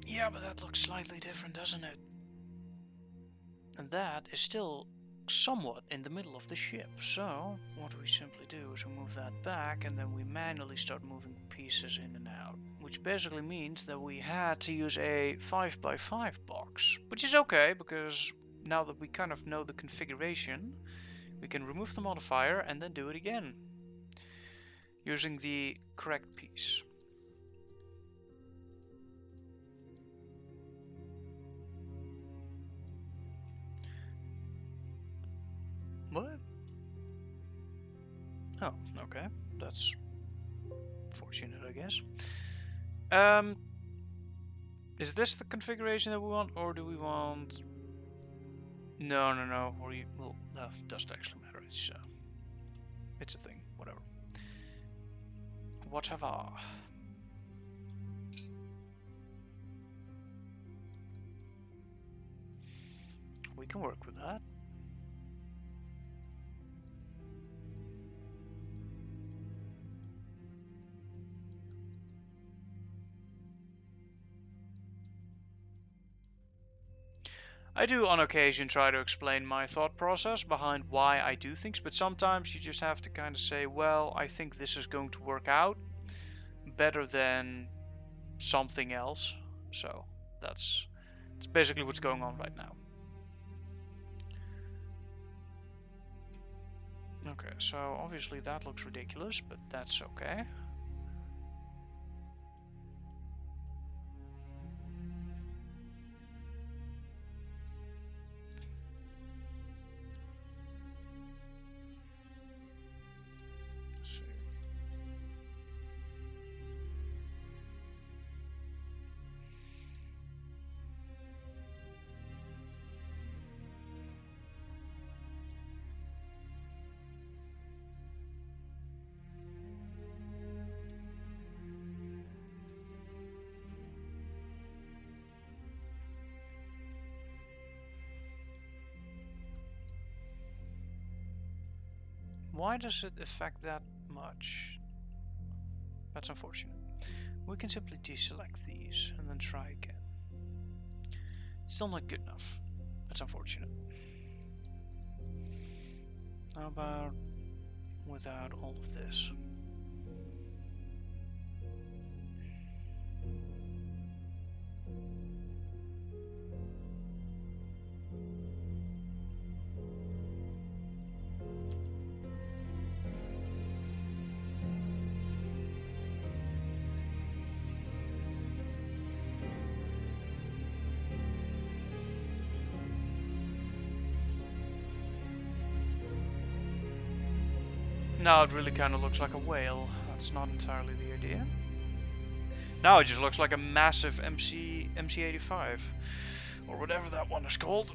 Yeah, but that looks slightly different, doesn't it? And that is still somewhat in the middle of the ship. So, what we simply do is we move that back and then we manually start moving pieces in and out. Which basically means that we had to use a 5x5 box. Which is okay, because now that we kind of know the configuration, we can remove the modifier and then do it again. Using the correct piece. What? Oh, okay. That's fortunate, I guess. Is this the configuration that we want, or do we want... No. Well, no, it doesn't actually matter. It's a thing. Whatever. Whatever. We can work with that. I do on occasion try to explain my thought process behind why I do things, but sometimes you just have to kind of say, well, I think this is going to work out better than something else. So that's basically what's going on right now. Okay, so obviously that looks ridiculous, but that's okay. Let's see. Why does it affect that much? That's unfortunate. We can simply deselect these and then try again. Still not good enough. That's unfortunate. How about without all of this? Now it really kind of looks like a whale. That's not entirely the idea. Now it just looks like a massive MC85. Or whatever that one is called.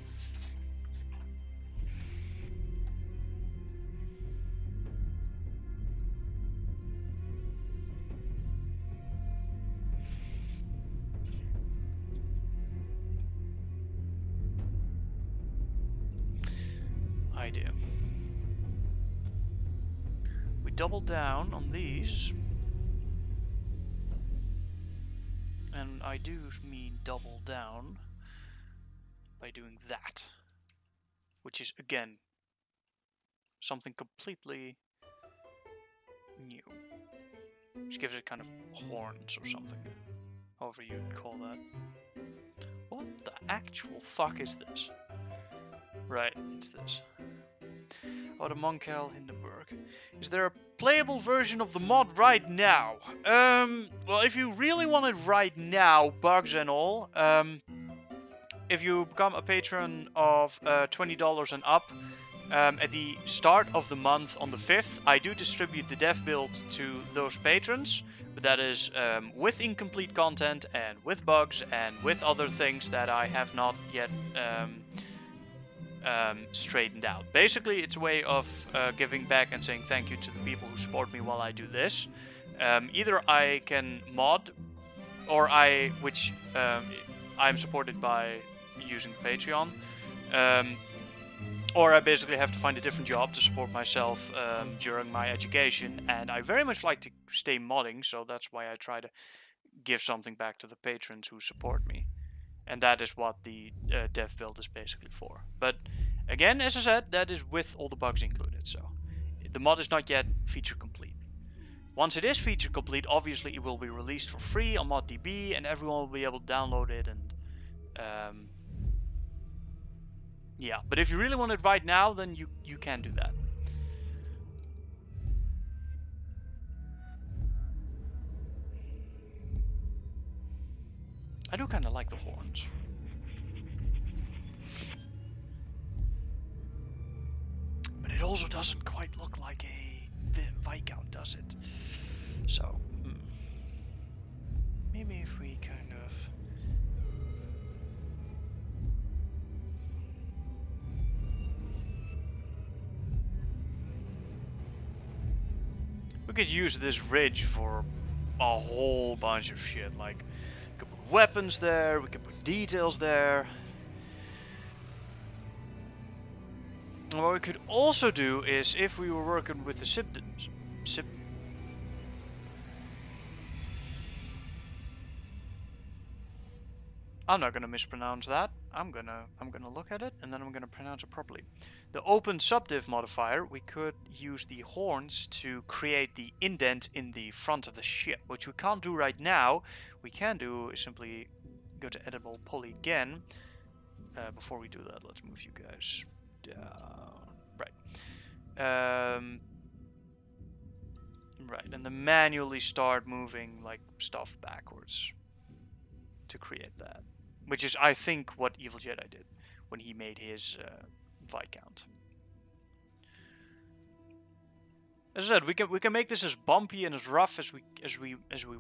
Idea. Double down on these, and I do mean double down by doing that, which is again something completely new. Just gives it kind of horns or something, however you'd call that. What the actual fuck is this? Right, it's this. Oh, the Monkel Hindenburg. Is there a playable version of the mod right now? Well, if you really want it right now, bugs and all, if you become a patron of $20 and up, at the start of the month on the 5th, I do distribute the dev build to those patrons, but that is with incomplete content and with bugs and with other things that I have not yet straightened out. Basically, it's a way of giving back and saying thank you to the people who support me while I do this. Either I can mod, or I'm supported by using Patreon, or I basically have to find a different job to support myself during my education, and I very much like to stay modding, so that's why I try to give something back to the patrons who support me. And that is what the dev build is basically for. But again, as I said, that is with all the bugs included. So the mod is not yet feature complete. Once it is feature complete, obviously it will be released for free on ModDB, and everyone will be able to download it. And yeah, but if you really want it right now, then you can do that. I do kind of like the horns. But it also doesn't quite look like a Viscount, does it? So, maybe if we kind of... We could use this ridge for a whole bunch of shit, like... We could put weapons there, we could put details there. And what we could also do is, if we were working with the I'm not gonna mispronounce that. I'm gonna look at it and then I'm gonna pronounce it properly. The open subdiv modifier, we could use the horns to create the indent in the front of the ship, which we can't do right now. We can do is simply go to edible poly again. Before we do that, let's move you guys down. Right. Right, and then manually start moving like stuff backwards to create that. Which is, I think, what Evil Jedi did when he made his Viscount. As I said, we can make this as bumpy and as rough as we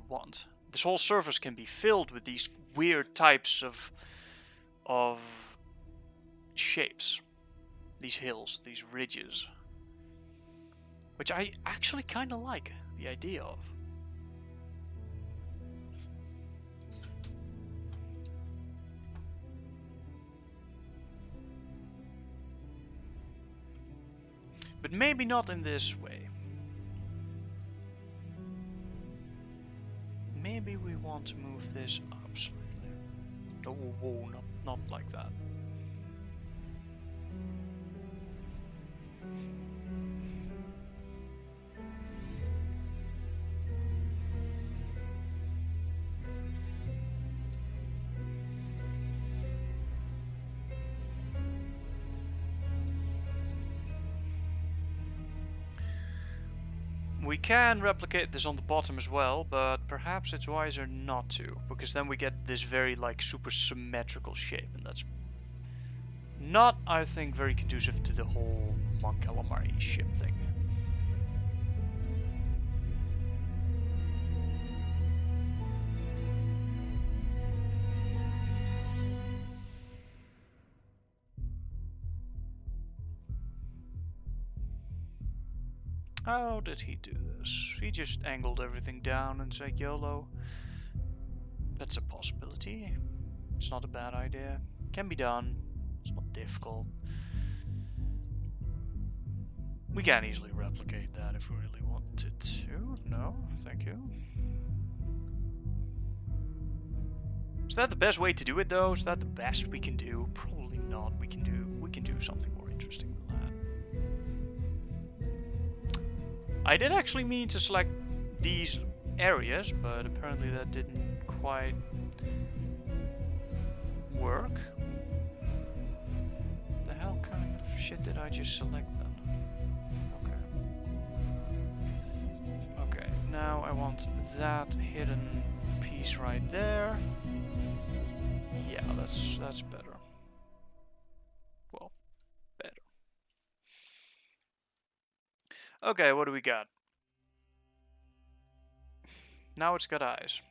want. This whole surface can be filled with these weird types of shapes, these hills, these ridges, which I actually kind of like the idea of. But maybe not in this way. Maybe we want to move this up slightly. Oh, whoa, not like that. We can replicate this on the bottom as well, but perhaps it's wiser not to, because then we get this very like super symmetrical shape, and that's not, I think, very conducive to the whole Mon Calamari ship thing. How did he do this? He just angled everything down and said YOLO. That's a possibility. It's not a bad idea. Can be done. It's not difficult. We can easily replicate that if we really wanted to. No, thank you. Is that the best way to do it though? Is that the best we can do? Probably not. We can do something more interesting than that. I did actually mean to select these areas, but apparently that didn't quite work. The hell kind of shit did I just select then? Okay. Okay, now I want that hidden piece right there. Yeah, that's better. Well, better. Okay, what do we got? Now it's got eyes.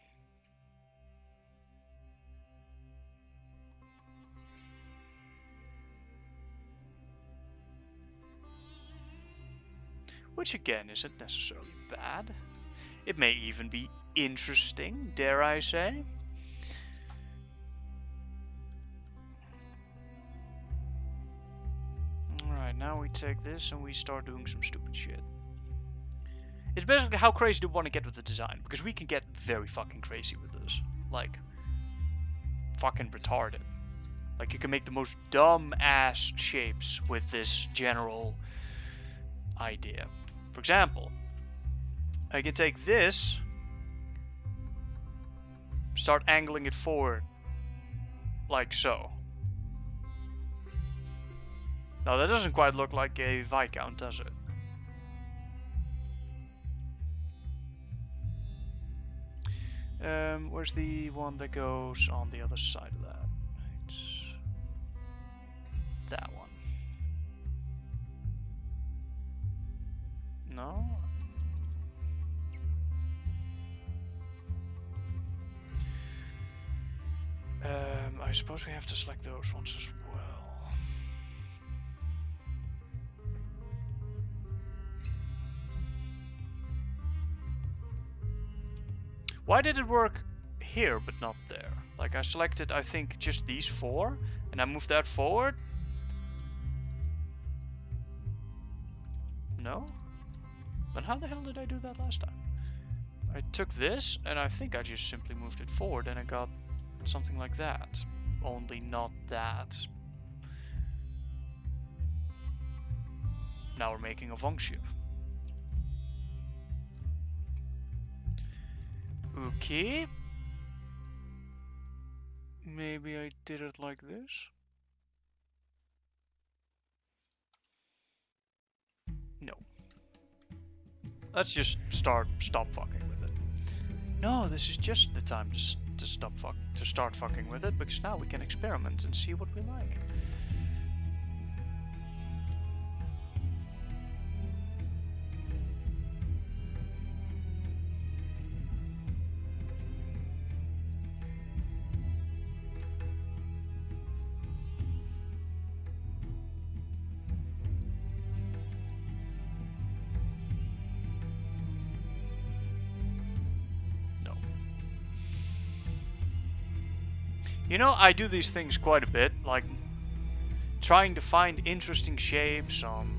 Which again isn't necessarily bad. It may even be interesting, dare I say. Alright, now we take this and we start doing some stupid shit. It's basically how crazy do we want to get with the design, because we can get very fucking crazy with this. Like, fucking retarded. Like, you can make the most dumb-ass shapes with this general idea. For example, I can take this, start angling it forward, like so. Now that doesn't quite look like a Viscount, does it? Where's the one that goes on the other side of that? It's that one. No? I suppose we have to select those ones as well. Why did it work here but not there? Like, I selected, I think, just these four, and I moved that forward? No? Then how the hell did I do that last time? I took this, and I think I just simply moved it forward, and I got something like that. Only not that. Now we're making a Vong ship. Okay. Maybe I did it like this? No. Let's just stop fucking with it. No, this is just the time to start fucking with it, because now we can experiment and see what we like. You know, I do these things quite a bit, like trying to find interesting shapes on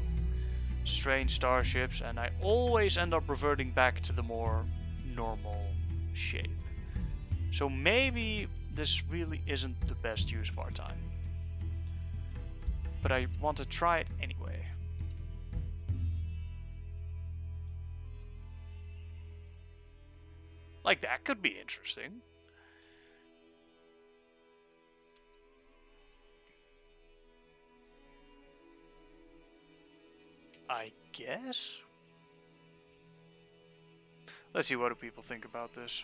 strange starships, and I always end up reverting back to the more normal shape. So maybe this really isn't the best use of our time. But I want to try it anyway. Like, that could be interesting. I guess? Let's see what do people think about this.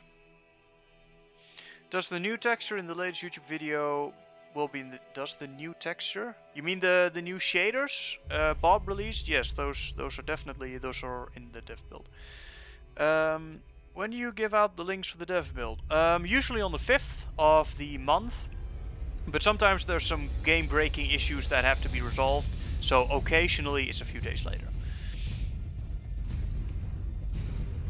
Does the new texture in the latest YouTube video will be in the, does the new texture? You mean the new shaders Bob released? Yes, those are definitely, those are in the dev build. When do you give out the links for the dev build? Usually on the 5th of the month. But sometimes there's some game-breaking issues that have to be resolved, so occasionally it's a few days later.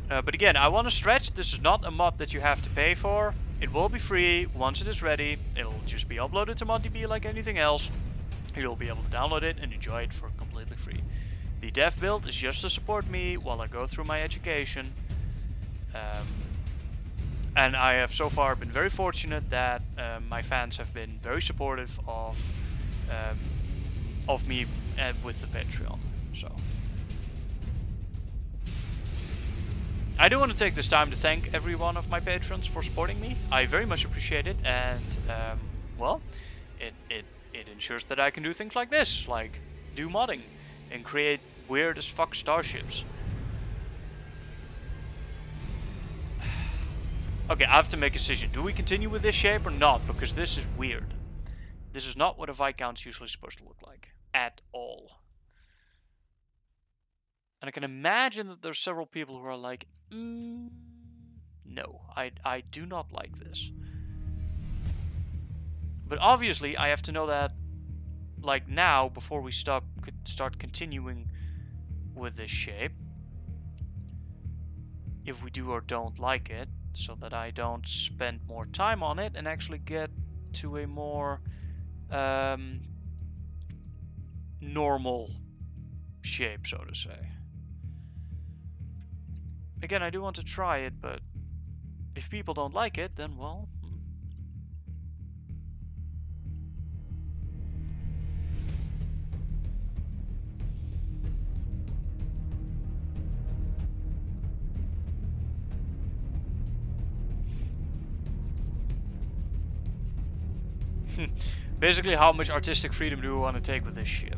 But again, I want to stretch. This is not a mod that you have to pay for. It will be free once it is ready. It'll just be uploaded to ModDB like anything else. You'll be able to download it and enjoy it for completely free. The dev build is just to support me while I go through my education. And I have so far been very fortunate that my fans have been very supportive of me with the Patreon. So I do want to take this time to thank every one of my patrons for supporting me. I very much appreciate it, and well, it ensures that I can do things like this, like do modding and create weird as fuck starships. Okay, I have to make a decision. Do we continue with this shape or not? Because this is weird. This is not what a Viscount's usually supposed to look like. At all. And I can imagine that there's several people who are like, no, I do not like this. But obviously, I have to know that, like now, before we start continuing with this shape. If we do or don't like it. So that I don't spend more time on it and actually get to a more normal shape, so to say. Again, I do want to try it, but if people don't like it, then well... Basically, how much artistic freedom do we want to take with this ship?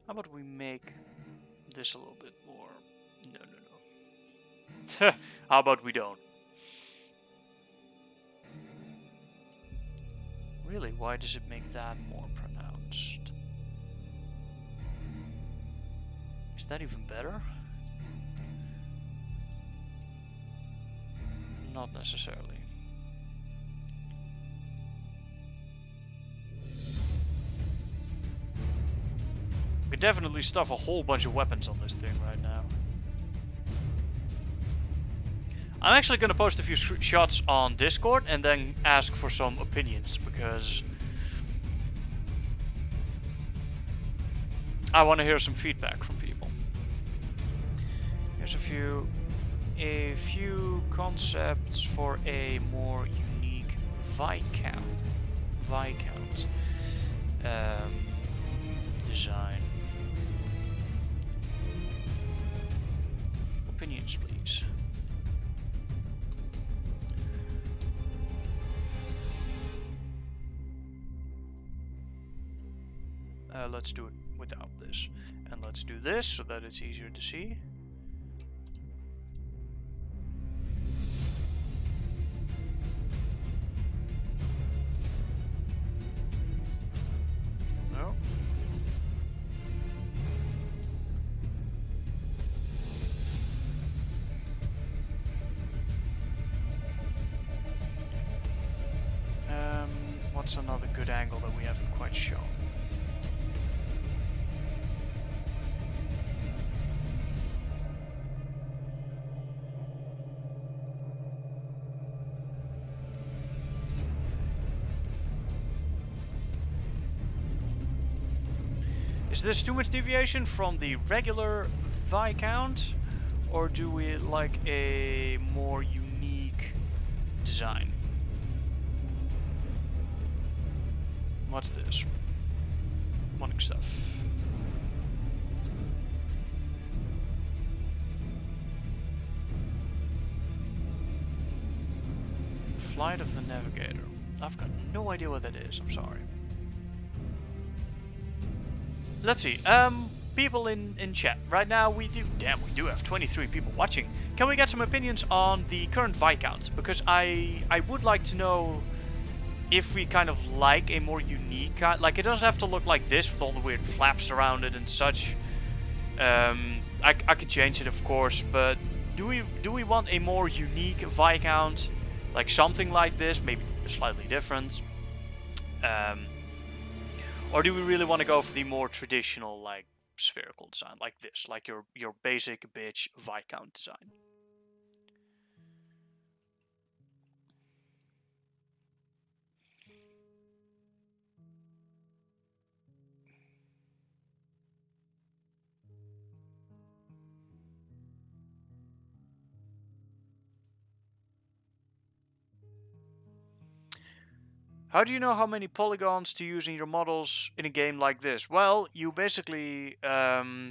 How about we make this a little bit more... No. How about we don't? Really, why does it make that more pronounced? Is that even better? Not necessarily. We can definitely stuff a whole bunch of weapons on this thing right now. I'm actually going to post a few shots on Discord and then ask for some opinions, because I want to hear some feedback from people. Here's a few concepts for a more unique Viscount. Design. Opinions, please. Let's do it without this. And let's do this so that it's easier to see. No. What's another good angle that we haven't quite shown? Is this too much deviation from the regular Viscount, or do we like a more unique design? What's this? Morning stuff. Flight of the Navigator. I've got no idea what that is, I'm sorry. Let's see, people in chat. Right now we do have 23 people watching. Can we get some opinions on the current Viscount? Because I would like to know if we kind of like a more unique, like it doesn't have to look like this with all the weird flaps around it and such. I could change it, of course, but do we want a more unique Viscount, like something like this, maybe slightly different, or do we really want to go for the more traditional, like spherical design, like this, like your basic bitch Viscount design? How do you know how many polygons to use in your models in a game like this? Well, you basically... I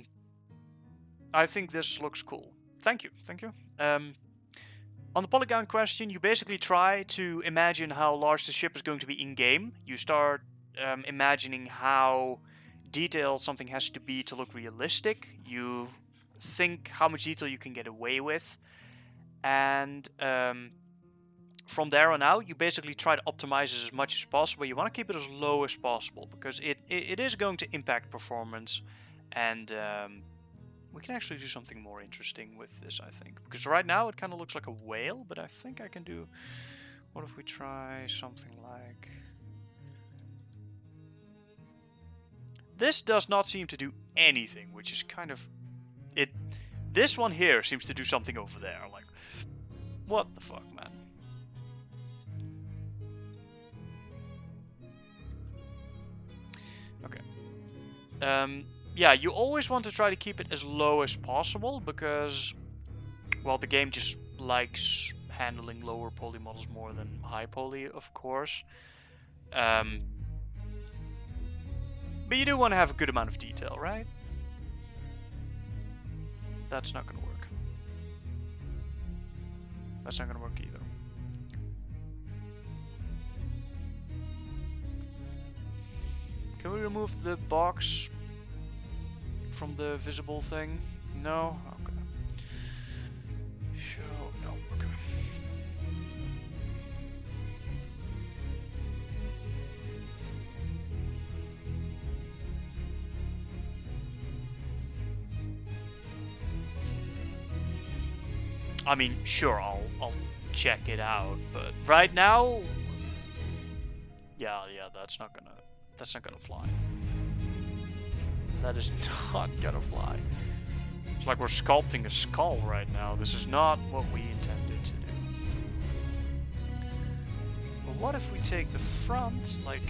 think this looks cool. Thank you, thank you. On the polygon question, you basically try to imagine how large the ship is going to be in-game. You start imagining how detailed something has to be to look realistic. You think how much detail you can get away with. And... from there on out, you basically try to optimize it as much as possible. You want to keep it as low as possible, because it is going to impact performance, and we can actually do something more interesting with this, I think. Because right now it kind of looks like a whale, but I think I can do... What if we try something like... This does not seem to do anything, which is kind of... This one here seems to do something over there, like... What the fuck, man? Okay. Yeah, you always want to try to keep it as low as possible, because, well, the game just likes handling lower poly models more than high poly, of course. But you do want to have a good amount of detail, right? That's not gonna work. That's not gonna work either. Can we remove the box from the visible thing? No? Okay. Show, no, okay. I mean, sure, I'll check it out, but right now, yeah, that's not gonna fly. That is not gonna fly. It's like we're sculpting a skull right now. This is not what we intended to do. But what if we take the front, like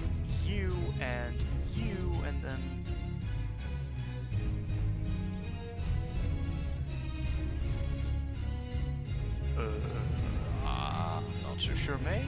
you, and then... not so sure, mate.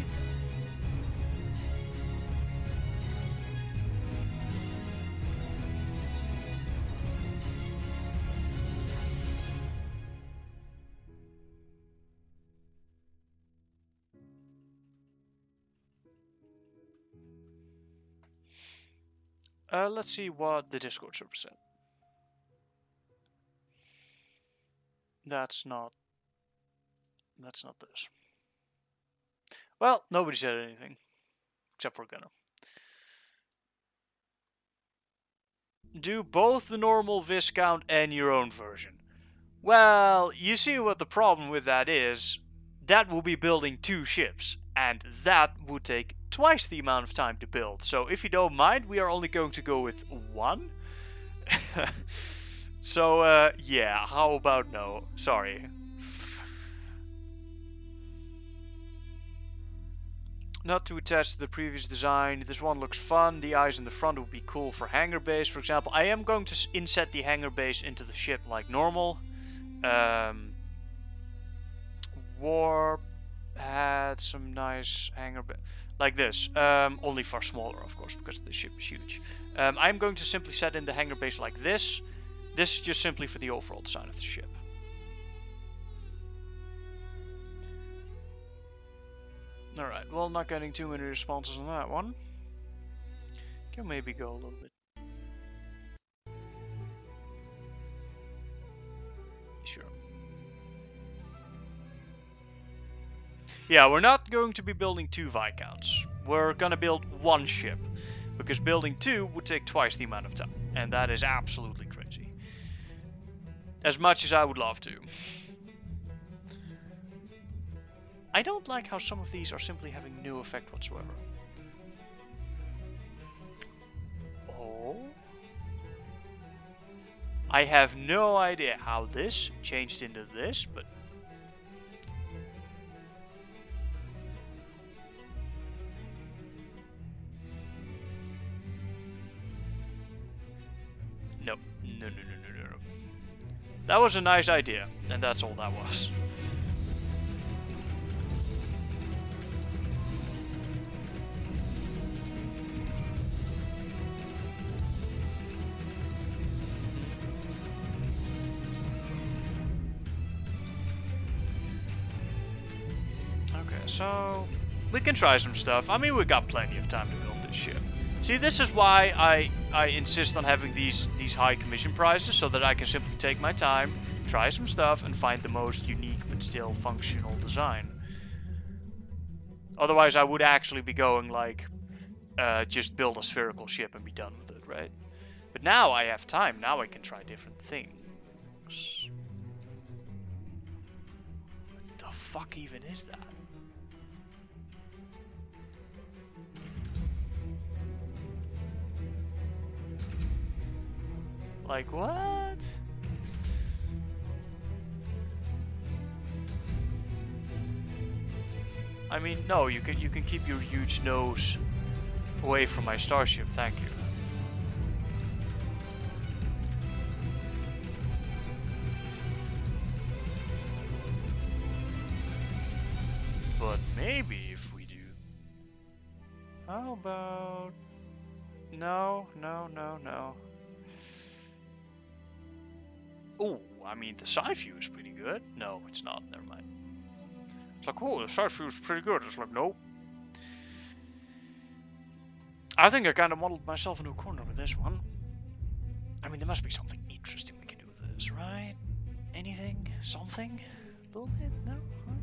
Let's see what the Discord server said. That's not this. Well, nobody said anything. Except for Gunnar. Do both the normal Viscount and your own version. Well, you see what the problem with that is. That will be building 2 ships. And that would take twice the amount of time to build. So if you don't mind, we are only going to go with 1. So, yeah, how about no? Sorry. Not to attach to the previous design. This one looks fun. The eyes in the front would be cool for hangar base, for example. I am going to inset the hangar base into the ship like normal. Warp had some nice hangar base. Like this. Only far smaller, of course, because the ship is huge. I'm going to simply set in the hangar base like this. This is just simply for the overall design of the ship. Alright, well, not getting too many responses on that one. Can maybe go a little bit. Sure. Yeah, we're not going to be building 2 Viscounts. We're gonna build 1 ship. Because building 2 would take twice the amount of time. And that is absolutely crazy. As much as I would love to. I don't like how some of these are simply having no effect whatsoever. Oh. I have no idea how this changed into this, but... No. No. That was a nice idea, and that's all that was. So, we can try some stuff. I mean, we got plenty of time to build this ship. See, this is why I insist on having these high commission prizes, so that I can simply take my time, try some stuff, and find the most unique but still functional design. Otherwise, I would actually be going like, just build a spherical ship and be done with it, right? But now I have time. Now I can try different things. What the fuck even is that? Like, what? I mean, no, you can keep your huge nose away from my starship, thank you. But maybe if we do. How about... No. Oh, I mean, the side view is pretty good. No, it's not. Never mind. It's like, oh, the side view is pretty good. It's like, nope. I think I kind of modeled myself into a corner with this one. I mean, there must be something interesting we can do with this, right? Anything? Something? A little bit? No? Huh?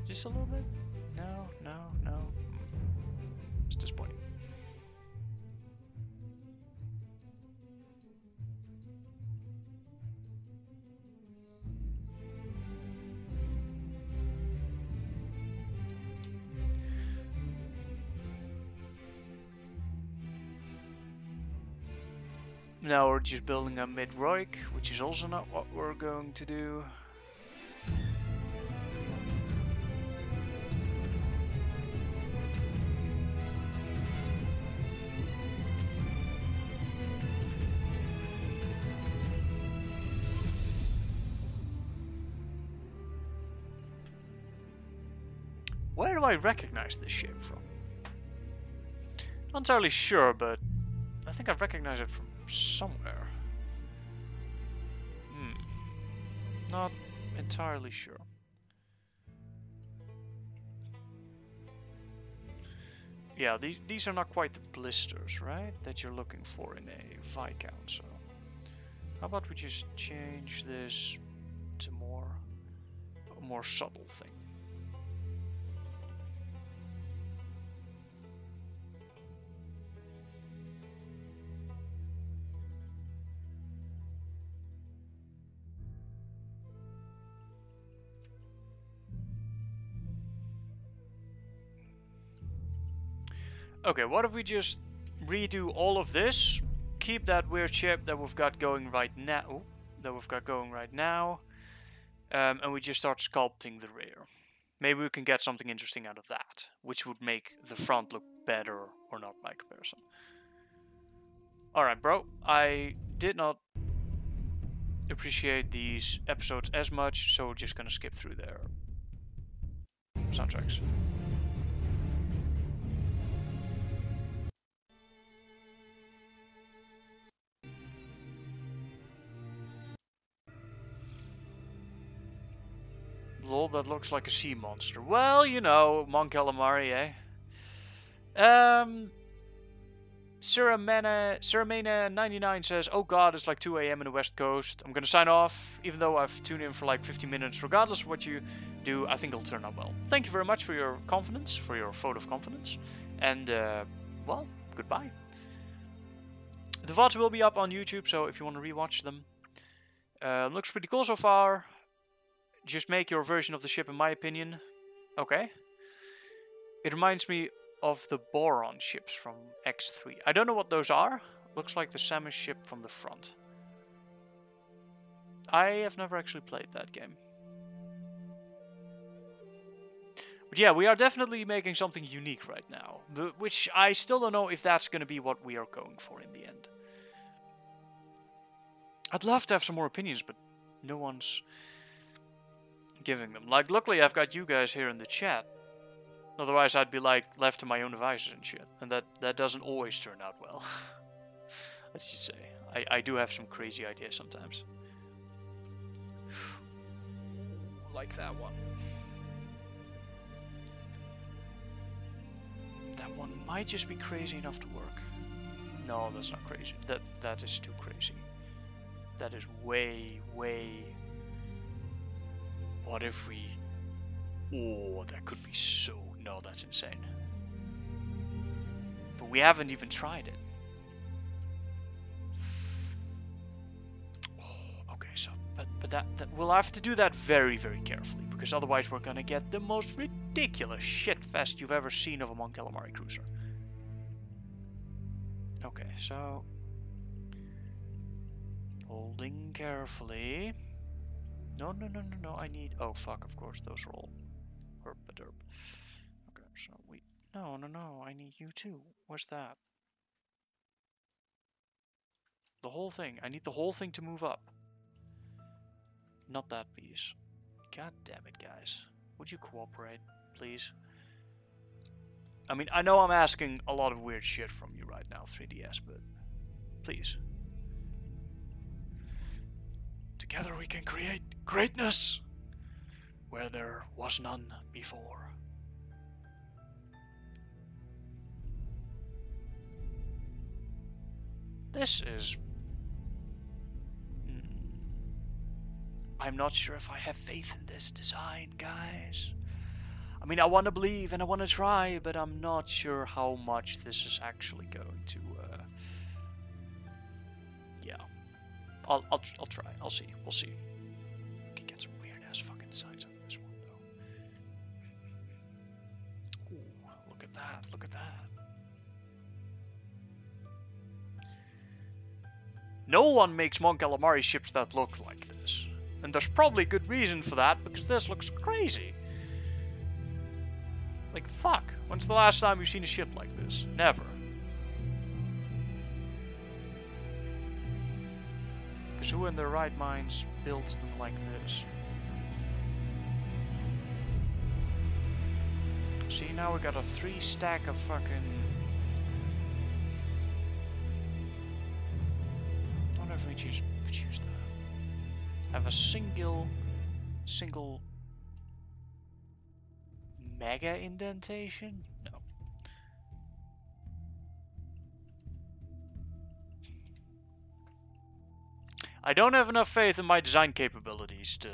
Just a little bit? No. It's disappointing. Now we're just building a mid-roik, which is also not what we're going to do. Where do I recognize this ship from? Not entirely sure, but I think I recognize it from somewhere. Not entirely sure. Yeah, these are not quite the blisters, right? That you're looking for in a Viscount, so... How about we just change this to a more subtle thing? Okay, what if we just redo all of this, keep that weird ship that we've got going right now, and we just start sculpting the rear. Maybe we can get something interesting out of that, which would make the front look better or not by comparison. Alright, bro, I did not appreciate these episodes as much, so we're just gonna skip through their soundtracks. Lol, that looks like a sea monster. Well, you know, Mon Calamari, eh? Suramena99 says, oh god, it's like 2 AM in the West Coast. I'm gonna sign off, even though I've tuned in for like 50 minutes. Regardless of what you do, I think it'll turn out well. Thank you very much for your confidence, for your vote of confidence. And, well, goodbye. The VODs will be up on YouTube, so if you want to rewatch them. Looks pretty cool so far. Just make your version of the ship, in my opinion. Okay. It reminds me of the Boron ships from X3. I don't know what those are. Looks like the Samus ship from the front. I have never actually played that game. But yeah, we are definitely making something unique right now. Which I still don't know if that's going to be what we are going for in the end. I'd love to have some more opinions, but no one's giving them. Like, luckily I've got you guys here in the chat. Otherwise I'd be like left to my own devices and shit. And that doesn't always turn out well. Let's just say. I do have some crazy ideas sometimes. Like that one. That one might just be crazy enough to work. No, that's not crazy. That is too crazy. That is way... What if we... Oh, that could be so... No, that's insane. But we haven't even tried it. Oh, okay, so... But that we'll have to do that very, very carefully. Because otherwise we're gonna get the most ridiculous shitfest you've ever seen of a Mon Calamari cruiser. Okay, so... Holding carefully... No, I need... Oh, fuck, of course, those are all herp-a-derp. Okay, so we... No, I need you too. Where's that? The whole thing. I need the whole thing to move up. Not that piece. God damn it, guys. Would you cooperate, please? I mean, I know I'm asking a lot of weird shit from you right now, 3DS, but... Please. Together we can create greatness where there was none before. This is... I'm not sure if I have faith in this design, guys. I mean, I want to believe and I want to try, but I'm not sure how much this is actually going to... Yeah. I'll try. I'll see. We'll see. We can get some weird ass fucking designs on this one though. Ooh, look at that. Look at that. No one makes Mon Calamari ships that look like this. And there's probably good reason for that, because this looks crazy. Like, fuck. When's the last time you've seen a ship like this? Never. Because who in their right minds builds them like this? See, now we got a 3 stack of fucking... What if we choose that? Have a single mega indentation? No. I don't have enough faith in my design capabilities to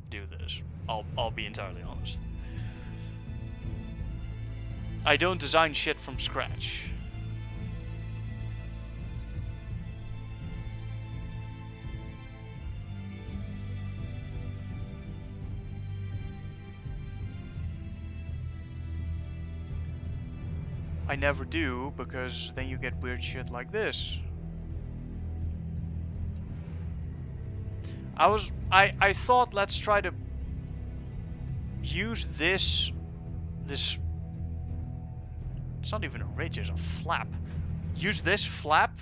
do this. I'll be entirely honest. I don't design shit from scratch. I never do, because then you get weird shit like this. I thought, let's try to use this it's not even a ridge, it's a flap. Use this flap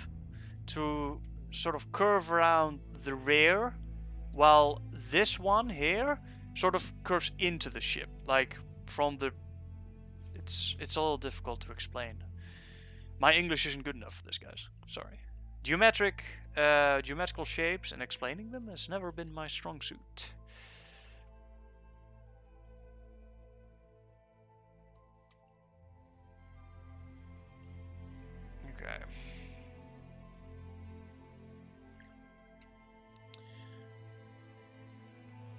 to sort of curve around the rear, while this one here sort of curves into the ship, like from the... It's a little difficult to explain. My English isn't good enough for this, guys. Sorry. Geometrical shapes and explaining them has never been my strong suit. Okay.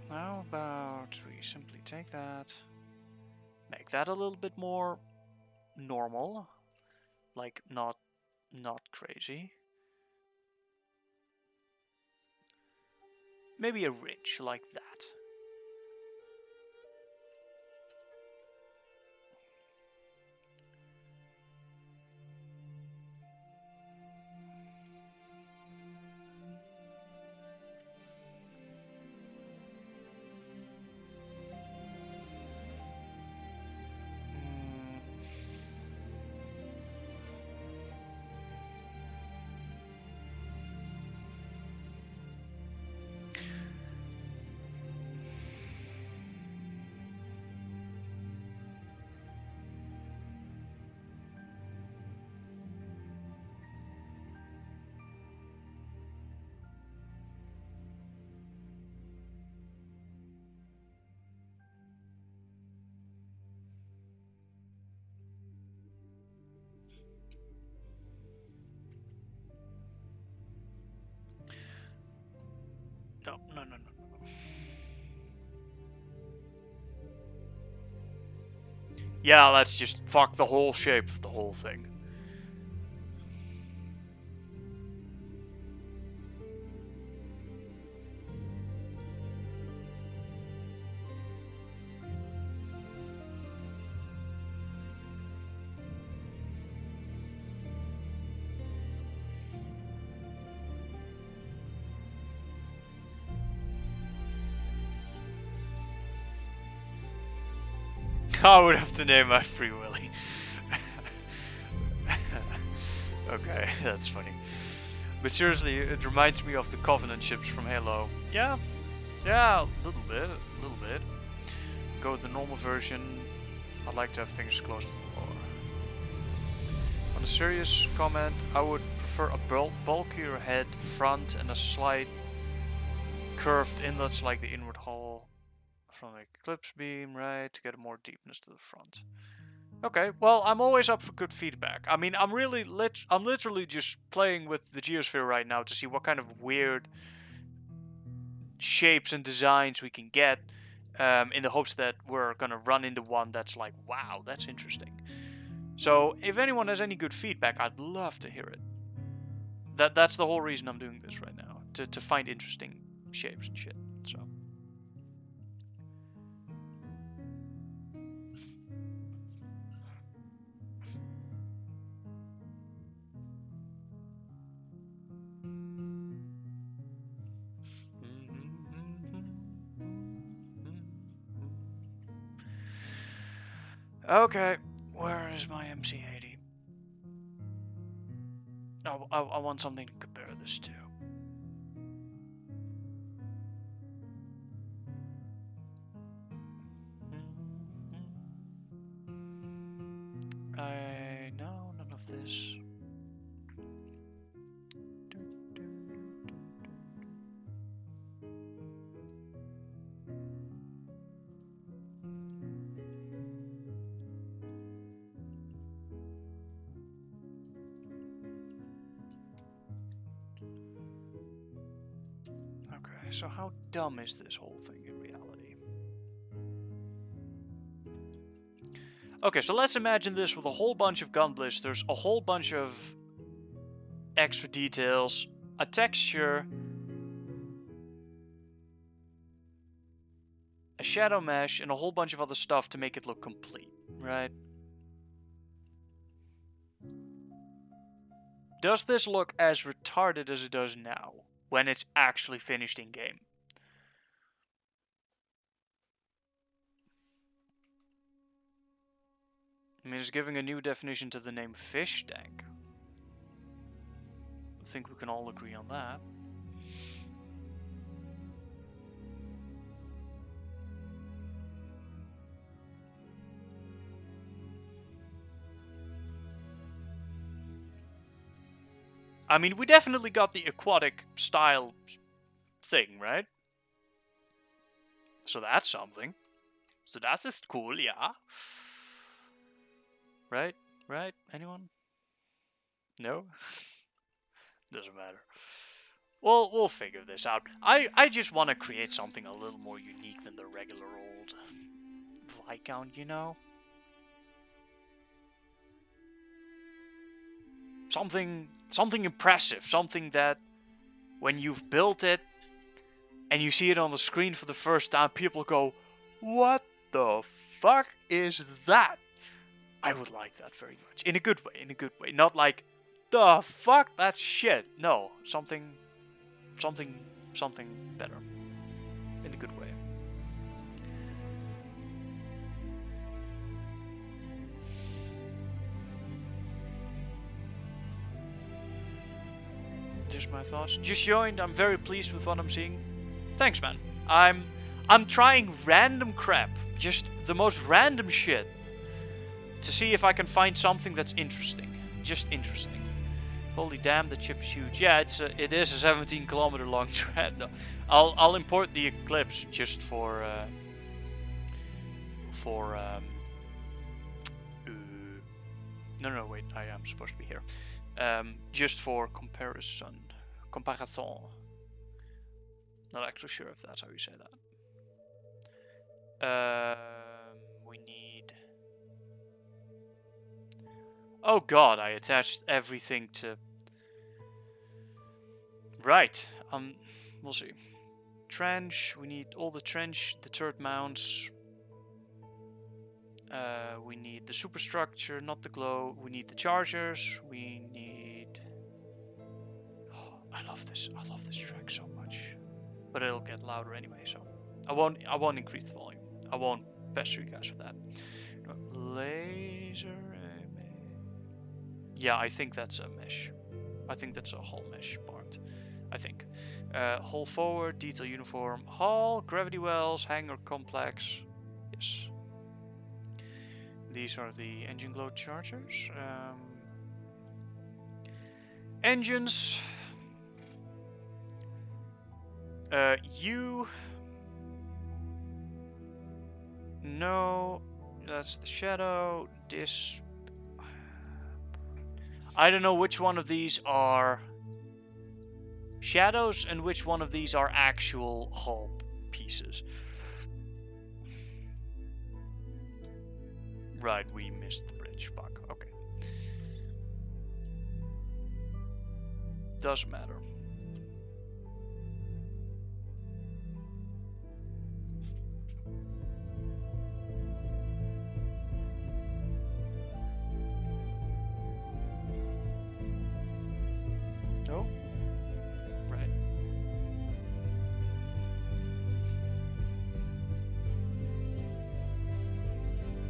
How about we simply take that, make that a little bit more normal, like not crazy. Maybe a ridge like that. No. Yeah, let's just fuck the whole shape of the whole thing. I would have to name my Free Willy. Okay, that's funny. But seriously, it reminds me of the Covenant ships from Halo. Yeah, a little bit. Go with the normal version. I'd like to have things close to the lore. On a serious comment, I would prefer a bulkier head, front, and a slight curved inlets like the inward hull from the eclipse beam, right, to get more deepness to the front. Okay, well, I'm always up for good feedback. I mean, I'm literally just playing with the geosphere right now to see what kind of weird shapes and designs we can get, in the hopes that we're gonna run into one that's like, wow, that's interesting. So, if anyone has any good feedback, I'd love to hear it. That's the whole reason I'm doing this right now, to find interesting shapes and shit. So. Okay, where is my MC80? I want something to compare this to. I know none of this. So how dumb is this whole thing in reality? Okay, so let's imagine this with a whole bunch of gun blisters, a whole bunch of extra details, a texture, a shadow mesh, and a whole bunch of other stuff to make it look complete, right? Does this look as retarded as it does now, when it's actually finished in-game? I mean, it's giving a new definition to the name fish tank. I think we can all agree on that. I mean, we definitely got the aquatic style thing, right? So that's something. So that's just cool, yeah. Right? Right? Anyone? No? Doesn't matter. Well, we'll figure this out. I just want to create something a little more unique than the regular old Viscount, you know? Something impressive, something that when you've built it and you see it on the screen for the first time, people go, "What the fuck is that?" I would like that very much. In a good way. Not like, "The fuck, that's shit." No, something better. In a good way. Just my thoughts. Just joined. I'm very pleased with what I'm seeing. Thanks, man. I'm trying random crap, just the most random shit, to see if I can find something that's interesting. Just interesting. Holy damn, the chip is huge. Yeah, it is a 17-kilometer long thread. I'll import the Eclipse just for no, wait, I am supposed to be here. Just for comparison. Not actually sure if that's how you say that. We need... Oh god, I attached everything to... Right, we'll see. Trench, we need all the trench, the turret mounts. We need the superstructure, not the glow. We need the chargers. We need... Oh, I love this track so much. But it'll get louder anyway, so I won't increase the volume. I won't pester you guys with that. Laser... Yeah, I think that's a mesh. I think that's a hull mesh part. I think. Hull forward, detail uniform, hull, gravity wells, hangar complex. Yes. These are the engine glow chargers. Engines. No, that's the shadow. This. I don't know which one of these are shadows and which one of these are actual hull pieces. Right, we missed the bridge. Fuck, okay. Doesn't matter. No? Right.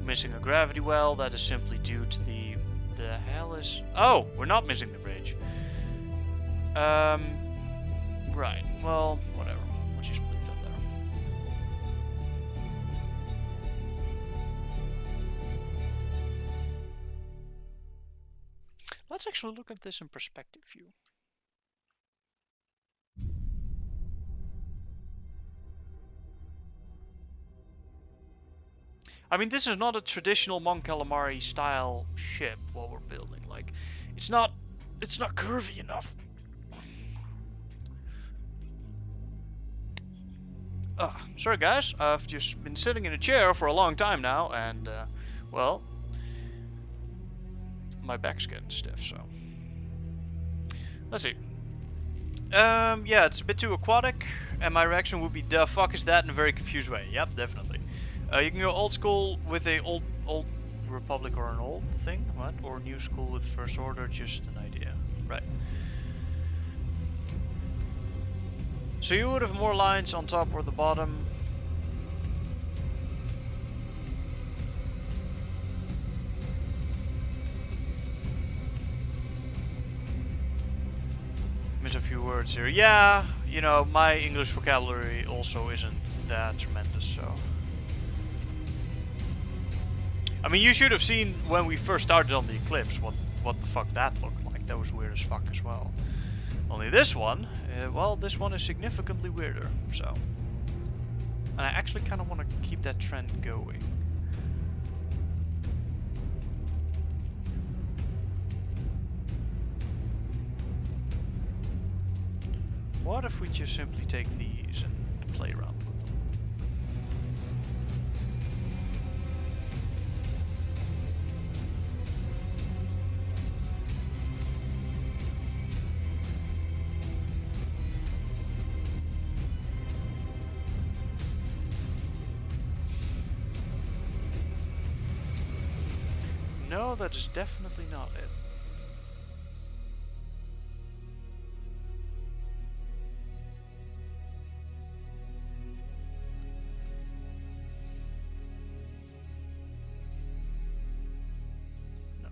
Missing a gravity well. That is simply due to the hell is... Oh, we're not missing the bridge. Right. Well, whatever. We'll just leave that there. Let's actually look at this in perspective view. I mean, this is not a traditional Mon Calamari style ship what we're building. Like, it's not curvy enough. Sorry guys, I've just been sitting in a chair for a long time now, and, well, my back's getting stiff, so... Let's see. Yeah, it's a bit too aquatic, and my reaction would be, the fuck is that, in a very confused way. Yep, definitely. You can go old school with a old Republic or an old thing, what? Or new school with First Order, just an idea. Right. So you would have more lines on top or the bottom. Miss a few words here. Yeah, you know, my English vocabulary also isn't that tremendous, so... I mean, you should have seen when we first started on the Eclipse what the fuck that looked like. That was weird as fuck as well. Only this one, well, this one is significantly weirder, so... And I actually kind of want to keep that trend going. What if we just simply take these and play around with them? No, that is definitely not it. No.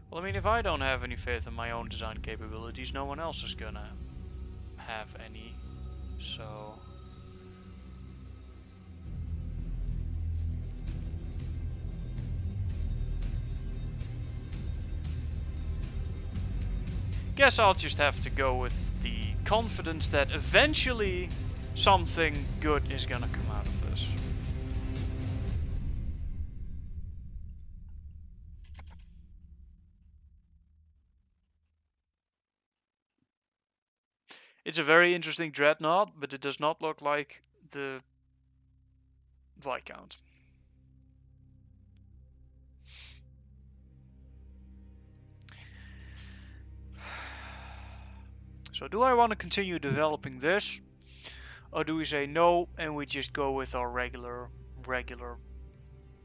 Well, I mean, if I don't have any faith in my own design capabilities, no one else is gonna have any. So guess I'll just have to go with the confidence that eventually something good is gonna come out of this. It's a very interesting dreadnought, but it does not look like the Viscount. So do I want to continue developing this? Or do we say no and we just go with our regular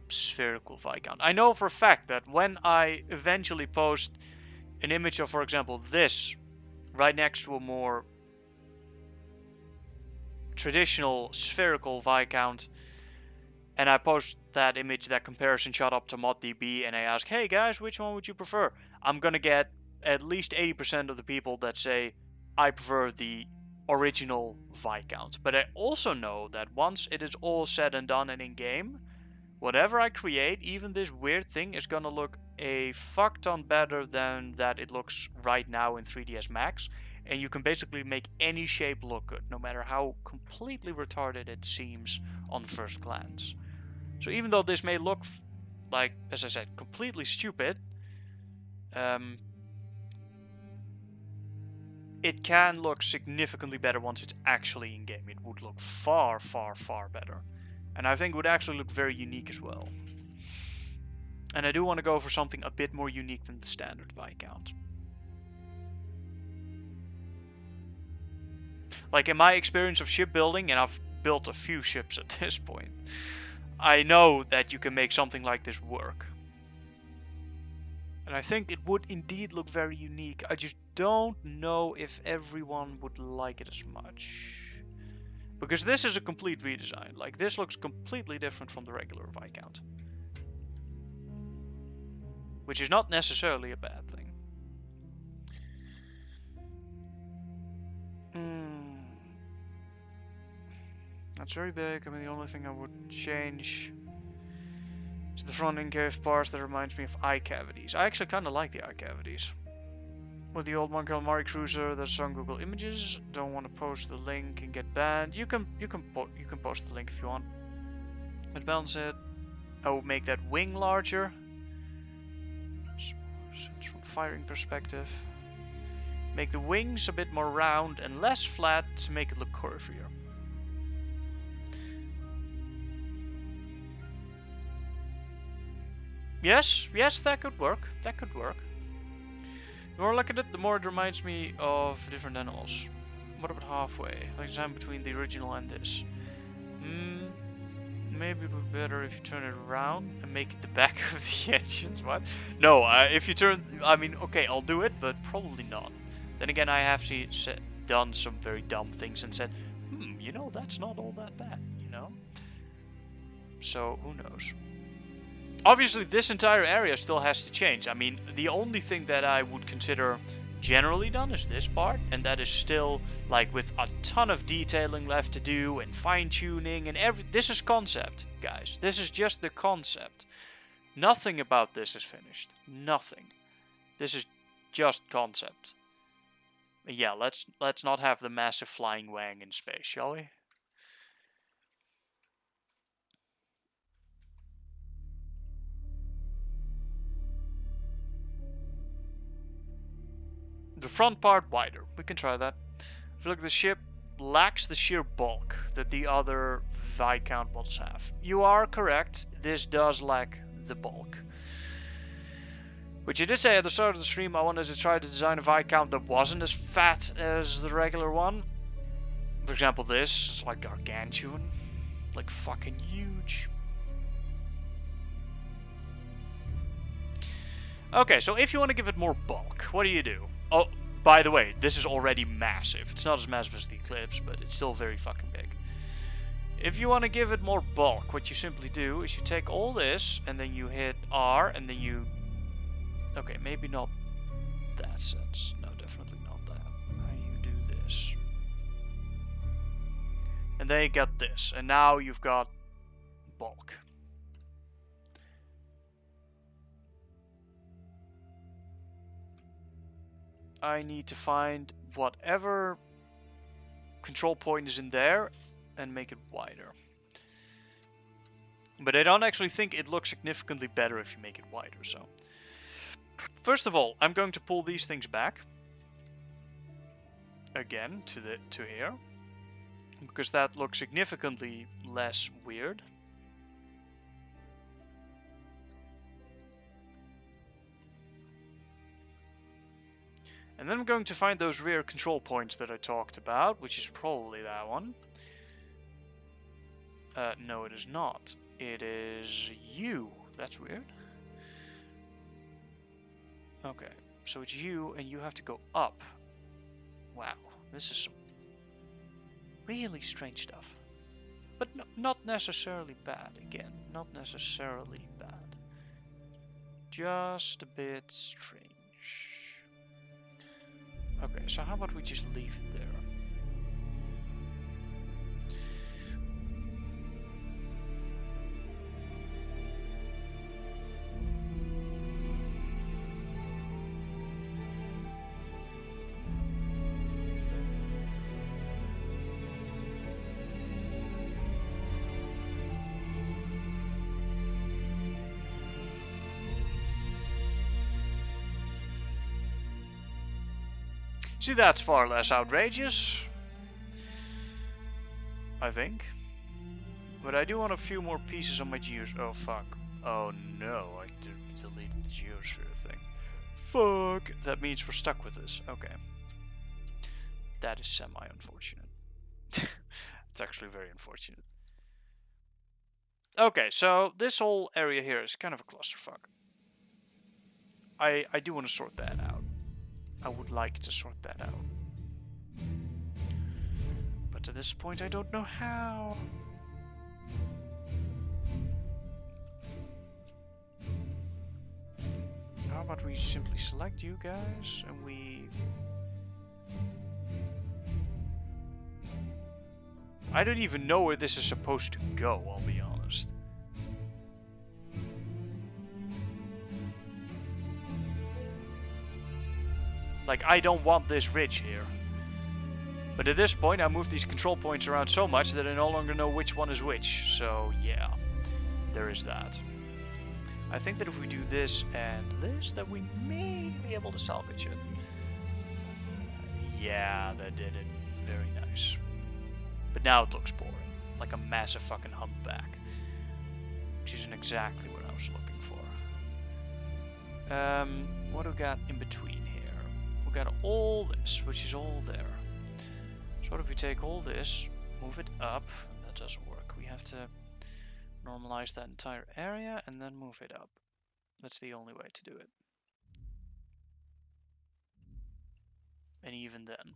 spherical Viscount? I know for a fact that when I eventually post an image of, for example, this right next to a more traditional spherical Viscount, and I post that image, that comparison shot up to ModDB, and I ask, hey guys, which one would you prefer? I'm gonna get at least 80% of the people that say I prefer the original Viscount. But I also know that once it is all said and done and in game, whatever I create, even this weird thing, is gonna look a fuck ton better than that it looks right now in 3ds Max. And you can basically make any shape look good, no matter how completely retarded it seems on first glance. So even though this may look like, as I said, completely stupid, it can look significantly better once it's actually in game. It would look far, far, far better. And I think it would actually look very unique as well. And I do want to go for something a bit more unique than the standard Viscount. Like in my experience of shipbuilding, and I've built a few ships at this point, I know that you can make something like this work. And I think it would indeed look very unique. I just don't know if everyone would like it as much. Because this is a complete redesign. Like, this looks completely different from the regular Viscount. Which is not necessarily a bad thing. That's very big. I mean, the only thing I would change is the front in-cave parts that reminds me of eye cavities. I actually kind of like the eye cavities. With the old Mon Calamari cruiser that's on Google Images. Don't want to post the link and get banned. You can post the link if you want. Let's balance it. I will make that wing larger. firing perspective. Make the wings a bit more round and less flat to make it look curvier. Yes, that could work. That could work. The more I look at it, the more it reminds me of different animals. What about halfway? Like the time between the original and this. Maybe it would be better if you turn it around and make it the back of the engines. What? No, if you turn... I mean, okay, I'll do it, but probably not. Then again, I have done some very dumb things and said, you know, that's not all that bad, you know? So, who knows? Obviously, this entire area still has to change. I mean, the only thing that I would consider generally done is this part, and that is still, like, with a ton of detailing left to do, and fine-tuning, and this is concept, guys. This is just the concept. Nothing about this is finished. Nothing. This is just concept. Yeah, let's not have the massive flying wang in space, shall we? The front part wider. We can try that. If you look, the ship lacks the sheer bulk that the other Viscount models have. You are correct. This does lack the bulk. Which you did say at the start of the stream, I wanted to try to design a Viscount that wasn't as fat as the regular one. For example, this is like gargantuan. Like fucking huge. Okay, so if you want to give it more bulk, what do you do? Oh, by the way, this is already massive. It's not as massive as the Eclipse, but it's still very fucking big. If you want to give it more bulk, what you simply do is you take all this, and then you hit R, and then you... Okay, maybe not that sense. No, definitely not that. You do this. And then you got this, and now you've got bulk. I need to find whatever control point is in there and make it wider. But I don't actually think it looks significantly better if you make it wider, so... First of all, I'm going to pull these things back. Again, to here. Because that looks significantly less weird. And then I'm going to find those rear control points that I talked about, which is probably that one. No, it is not. It is you. That's weird. Okay, so it's you, and you have to go up. Wow, this is some really strange stuff. But no, not necessarily bad, again. Not necessarily bad. Just a bit strange. Okay, so how about we just leave it there? See, that's far less outrageous, I think. But I do want a few more pieces on my gears. Oh, fuck. Oh, no, I deleted the geosphere thing. Fuck. That means we're stuck with this. Okay. That is semi-unfortunate. It's actually very unfortunate. Okay, so this whole area here is kind of a clusterfuck. I do want to sort that out. I would like to sort that out. But at this point, I don't know how. How about we simply select you guys and we... I don't even know where this is supposed to go, I'll be honest. Like, I don't want this ridge here. But at this point, I move these control points around so much that I no longer know which one is which. So, yeah. There is that. I think that if we do this and this, then we may be able to salvage it. Yeah, that did it. Very nice. But now it looks boring. Like a massive fucking humpback. Which isn't exactly what I was looking for. What do we got in between here? We got all this, which is all there. So what if we take all this, move it up? That doesn't work. We have to normalize that entire area and then move it up. That's the only way to do it. And even then.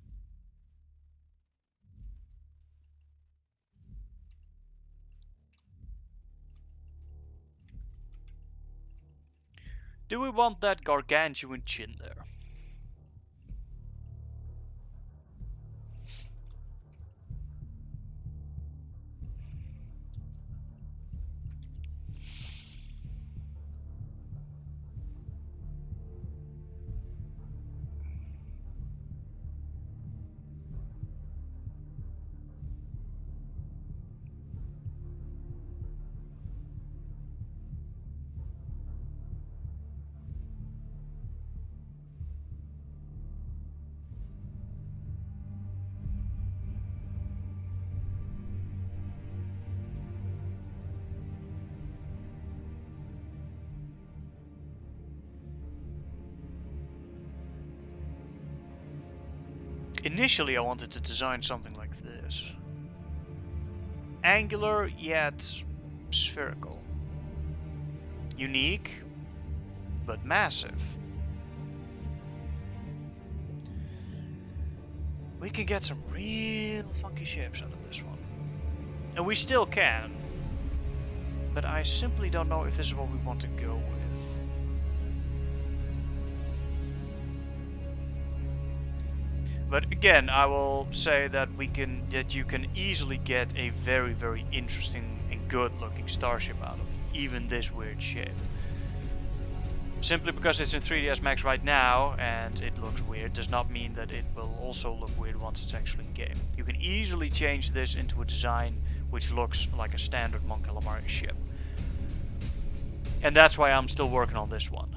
Do we want that gargantuan chin there? Initially, I wanted to design something like this. Angular, yet spherical. Unique, but massive. We can get some real funky shapes out of this one. And we still can. But I simply don't know if this is what we want to go with. But again, I will say that you can easily get a very, very interesting and good-looking starship out of even this weird shape. Simply because it's in 3ds Max right now and it looks weird does not mean that it will also look weird once it's actually in game. You can easily change this into a design which looks like a standard Mon Calamari ship. And that's why I'm still working on this one.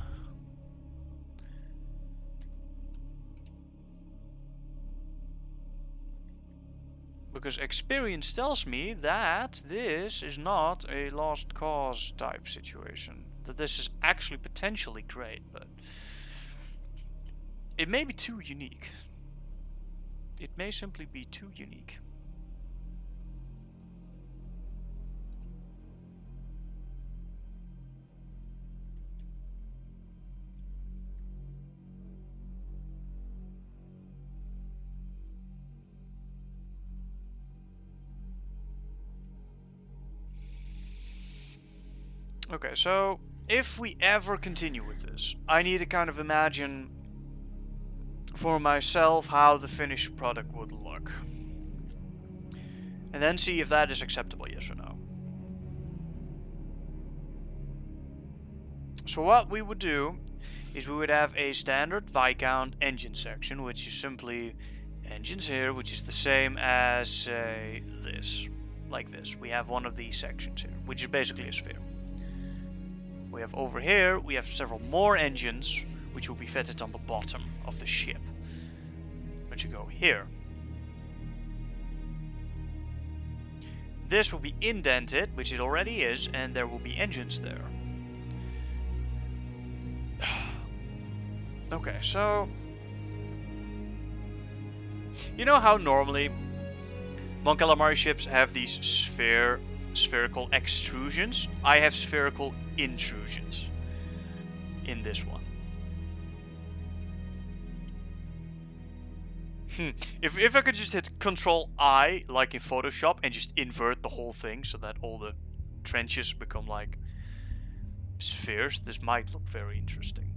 Because experience tells me that this is not a lost cause type situation. That this is actually potentially great, but it may be too unique. It may simply be too unique. Okay, so if we ever continue with this, I need to kind of imagine for myself how the finished product would look. And then see if that is acceptable, yes or no. So what we would do is we would have a standard Viscount engine section, which is simply engines here, which is the same as, say, this. Like this. We have one of these sections here, which is basically a sphere. We have over here, we have several more engines, which will be fitted on the bottom of the ship. But you go here. This will be indented, which it already is, and there will be engines there. Okay, so... You know how normally Mon Calamari ships have these spherical extrusions? I have spherical intrusions in this one. If I could just hit Control I like in Photoshop and just invert the whole thing so that all the trenches become like spheres, this might look very interesting.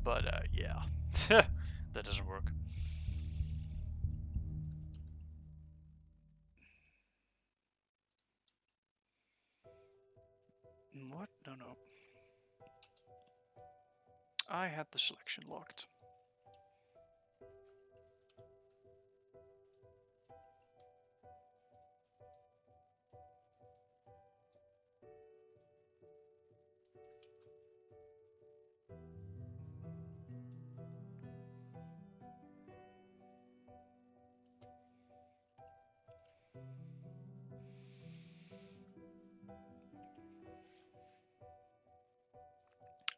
But yeah, that doesn't work. What? No. I had the selection locked.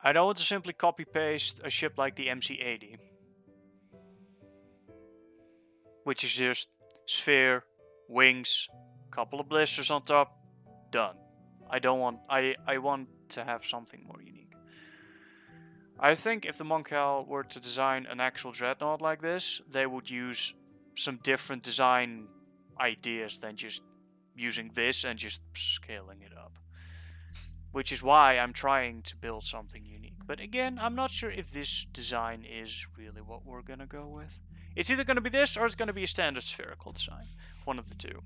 I don't want to simply copy-paste a ship like the MC-80. Which is just sphere, wings, couple of blisters on top, done. I don't want, I want to have something more unique. I think if the Moncal were to design an actual dreadnought like this, they would use some different design ideas than just using this and just scaling it up. Which is why I'm trying to build something unique. But again, I'm not sure if this design is really what we're gonna go with. It's either gonna be this or it's gonna be a standard spherical design. One of the two.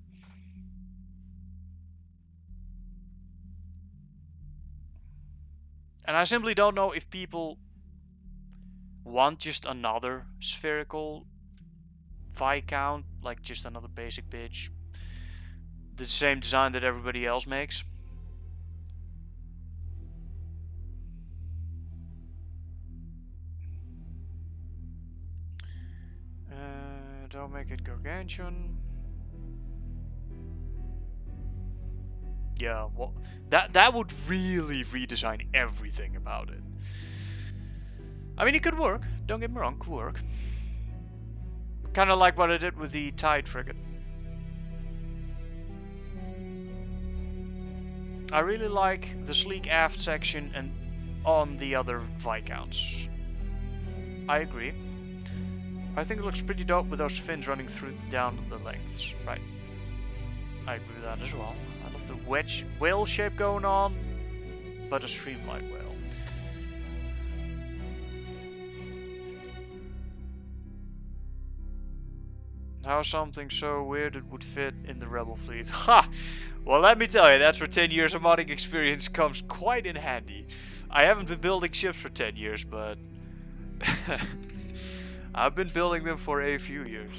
And I simply don't know if people want just another spherical Viscount, like just another basic bitch. The same design that everybody else makes. Don't make it gargantuan. Yeah, well, that would really redesign everything about it. I mean, it could work. Don't get me wrong, could work. Kind of like what I did with the Tide frigate. I really like the sleek aft section and on the other Viscounts. I agree. I think it looks pretty dope with those fins running through down the lengths. Right. I agree with that as well. I love the wedge whale shape going on, but a streamlined whale. How something so weird it would fit in the Rebel fleet. Ha! Well, let me tell you, that's where 10 years of modding experience comes quite in handy. I haven't been building ships for 10 years, but I've been building them for a few years.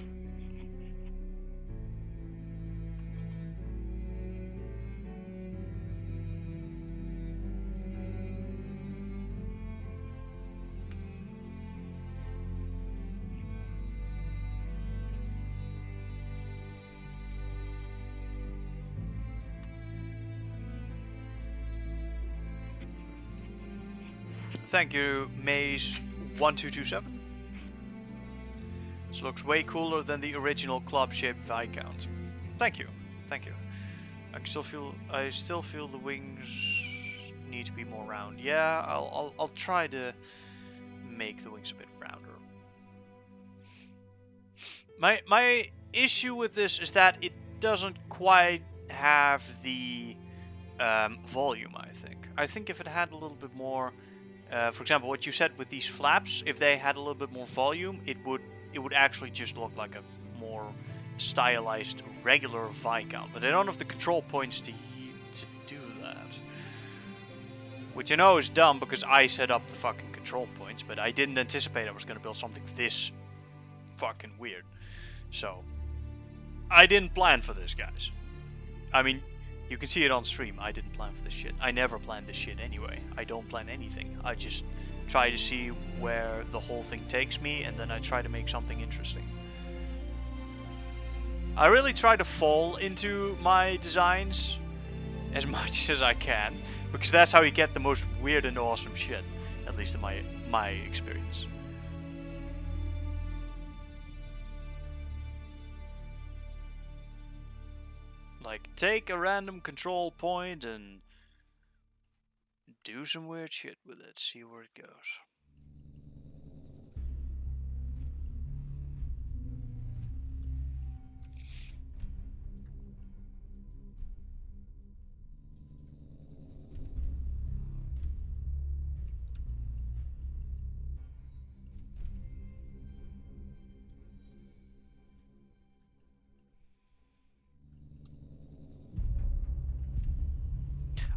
Thank you, Maze1227. This looks way cooler than the original club-shaped Viscount. Thank you, thank you. I still feel the wings need to be more round. Yeah, I'll try to make the wings a bit rounder. My issue with this is that it doesn't quite have the volume. I think if it had a little bit more. For example, what you said with these flaps, if they had a little bit more volume, it would actually just look like a more stylized regular Viscount. But I don't have the control points to do that. Which I know is dumb because I set up the fucking control points, but I didn't anticipate I was going to build something this fucking weird. So, I didn't plan for this, guys. I mean, you can see it on stream. I didn't plan for this shit. I never plan this shit anyway. I don't plan anything. I just try to see where the whole thing takes me, and then I try to make something interesting. I really try to fall into my designs as much as I can, because that's how you get the most weird and awesome shit, at least in my experience. Like, take a random control point and do some weird shit with it, see where it goes.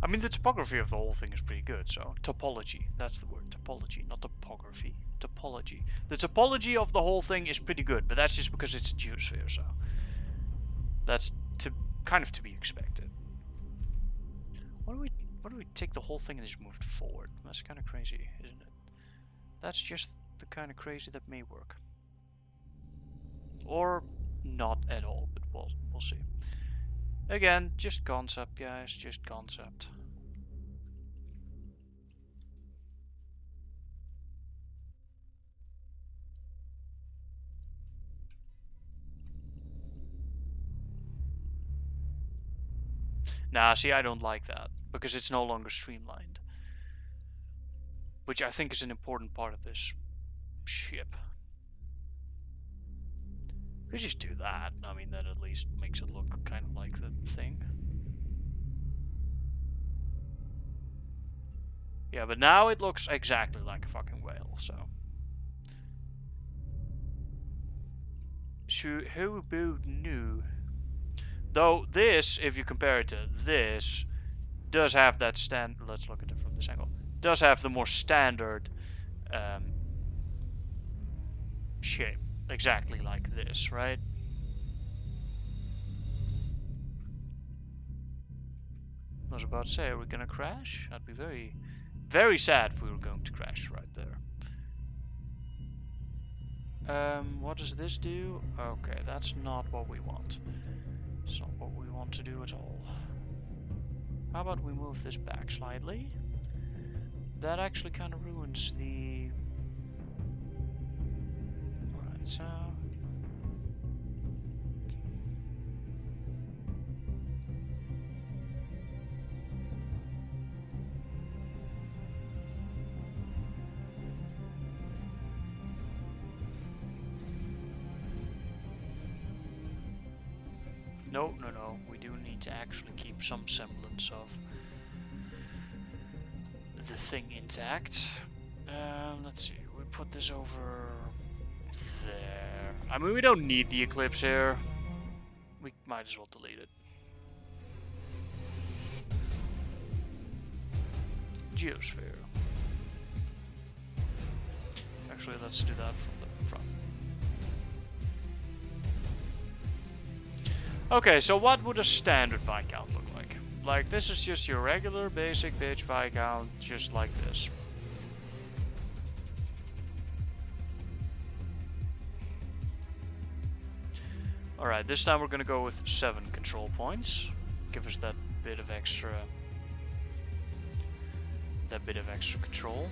I mean, the topography of the whole thing is pretty good, so... Topology, that's the word. Topology, not topography. Topology. The topology of the whole thing is pretty good, but that's just because it's a geosphere, so... That's kind of to be expected. Why do we take the whole thing and just move it forward? That's kind of crazy, isn't it? That's just the kind of crazy that may work. Or not at all, but we'll see. Again, just concept, guys, just concept. Nah, see, I don't like that, because it's no longer streamlined. Which I think is an important part of this ship. We just do that. I mean, that at least makes it look kind of like the thing. Yeah, but now it looks exactly like a fucking whale, so... Who knew? Though this, if you compare it to this, does have that let's look at it from this angle. Does have the more standard shape, exactly like this, right? I was about to say, are we gonna crash? I'd be very, very sad if we were going to crash right there. What does this do? Okay, that's not what we want. It's not what we want to do at all. How about we move this back slightly? That actually kind of ruins the... Alright, so... No, no, no. We do need to actually keep some semblance of the thing intact. Let's see. We put this over there. I mean, we don't need the eclipse here. We might as well delete it. Geosphere. Actually, let's do that from the front. Okay, so what would a standard Viscount look like? Like, this is just your regular basic bitch Viscount, just like this. Alright, this time we're gonna go with 7 control points. Give us that bit of extra... control.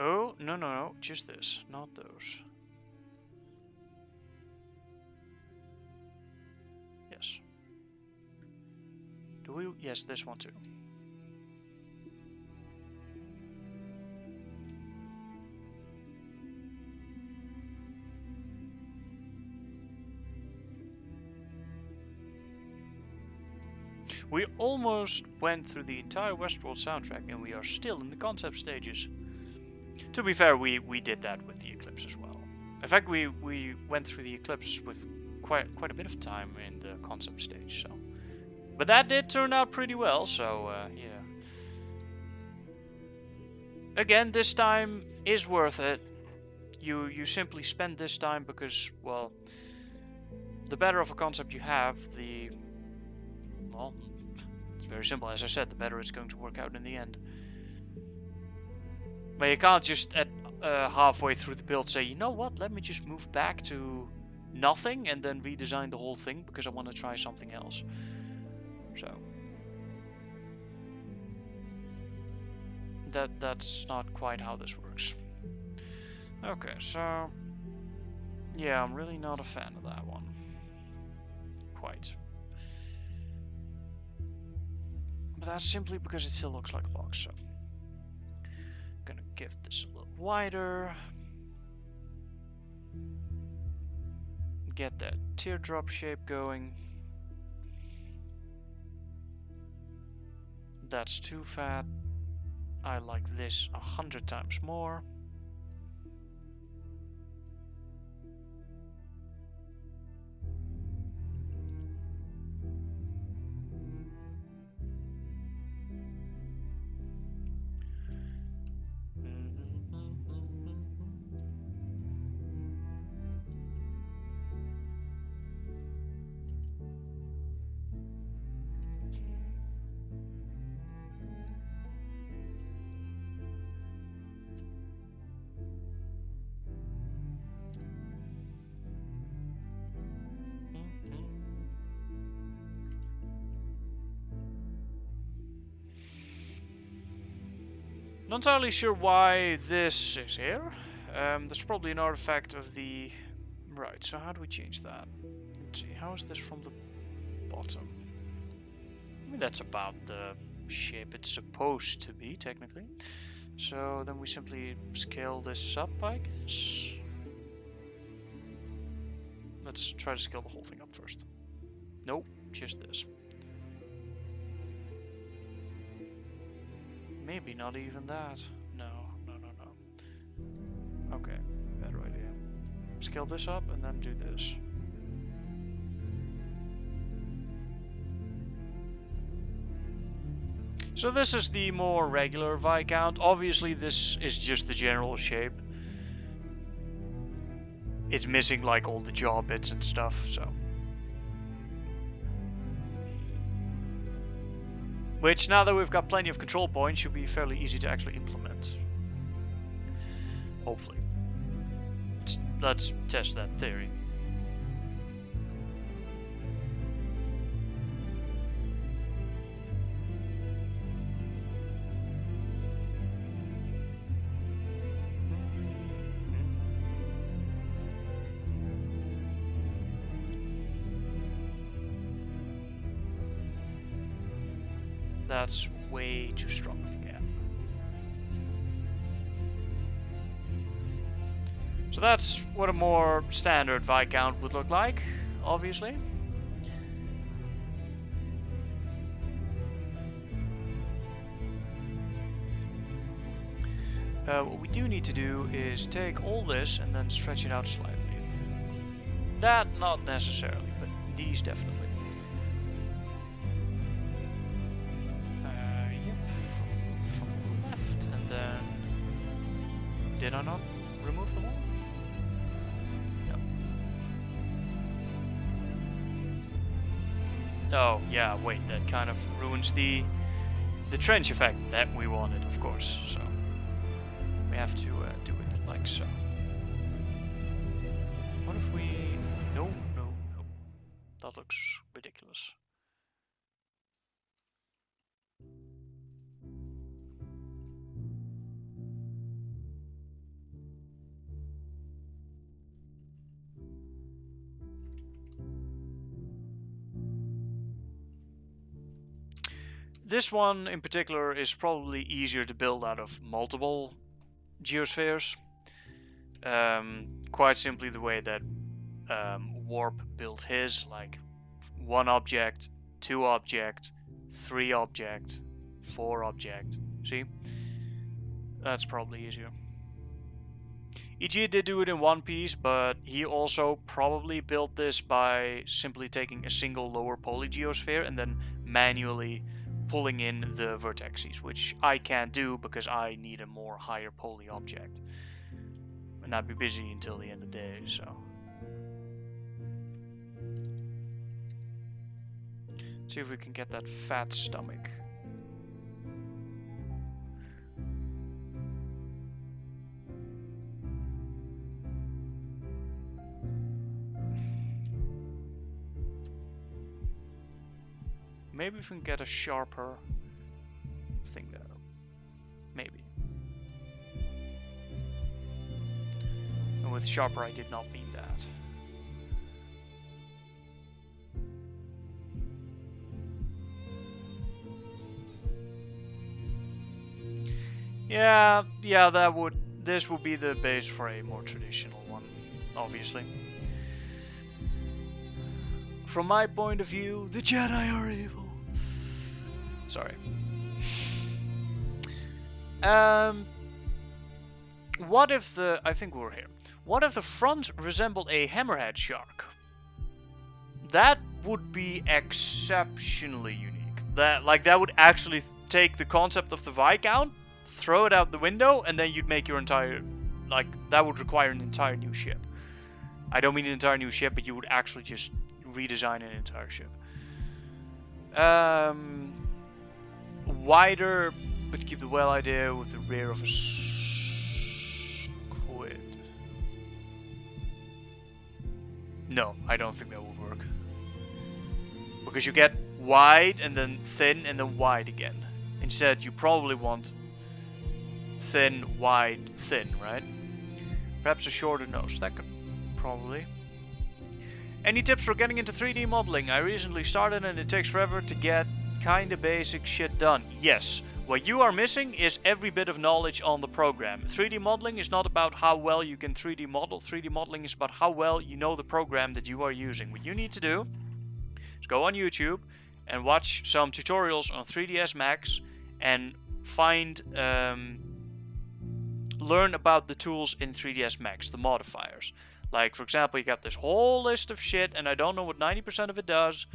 Oh, no, no, no, just this, not those. Yes. Do we? Yes, this one too. We almost went through the entire Westworld soundtrack and we are still in the concept stages. To be fair, we did that with the Eclipse as well. In fact, we went through the Eclipse with quite a bit of time in the concept stage, so... But that did turn out pretty well, so, yeah. Again, this time is worth it. You simply spend this time because, well... The better of a concept you have, the... Well, it's very simple. As I said, the better it's going to work out in the end. But you can't just at halfway through the build say, you know what, let me just move back to nothing and then redesign the whole thing because I want to try something else. So that's not quite how this works. Okay, so yeah, I'm really not a fan of that one. Quite. But that's simply because it still looks like a box, so gonna give this a little wider. Get that teardrop shape going. That's too fat. I like this 100 times more. Not entirely sure why this is here. There's probably an artifact of the... Right, so how do we change that? Let's see, how is this from the bottom? I mean, that's about the shape it's supposed to be, technically. So then we simply scale this up, I guess. Let's try to scale the whole thing up first. Nope, just this. Maybe not even that. No. Okay, better idea. Scale this up and then do this. So this is the more regular Viscount. Obviously this is just the general shape. It's missing like all the jaw bits and stuff, so. Which, now that we've got plenty of control points, should be fairly easy to actually implement. Hopefully. Let's test that theory. That's way too strong of a gap. So that's what a more standard Viscount would look like, obviously. What we do need to do is take all this and then stretch it out slightly. That not necessarily, but these definitely. Did I not remove them all? No. Oh, yeah, wait, that kind of ruins the trench effect that we wanted, of course. So we have to do it like so. What if we... No. That looks ridiculous. This one in particular is probably easier to build out of multiple geospheres. Quite simply the way that Warp built his, like 1 object, 2 object, 3 object, 4 object. See? That's probably easier. E.g. did do it in one piece, but he also probably built this by simply taking a single lower poly geosphere and then manually pulling in the vertices, which I can't do because I need a more higher poly object. And I'd be busy until the end of the day, so. Let's see if we can get that fat stomach. Maybe we can get a sharper thing there. Maybe. And with sharper I did not mean that. Yeah, this would be the base for a more traditional one, obviously. From my point of view, the Jedi are evil. Sorry. What if the... I think we're here. What if the front resembled a hammerhead shark? That would be exceptionally unique. That would actually take the concept of the Viscount, throw it out the window, and then you'd make your entire... that would require an entire new ship. I don't mean an entire new ship, but you would actually just redesign an entire ship. Wider, but keep the well idea with the rear of a squid. No, I don't think that would work. Because you get wide and then thin and then wide again. Instead, you probably want thin, wide, thin, right? Perhaps a shorter nose. That could probably. Any tips for getting into 3D modeling? I recently started and it takes forever to get kinda basic shit done. Yes. What you are missing is every bit of knowledge on the program. 3D modeling is not about how well you can 3D model. 3D modeling is about how well you know the program that you are using. What you need to do is go on YouTube and watch some tutorials on 3ds Max and find learn about the tools in 3ds Max, the modifiers. Like, for example, you got this whole list of shit and I don't know what 90% of it does.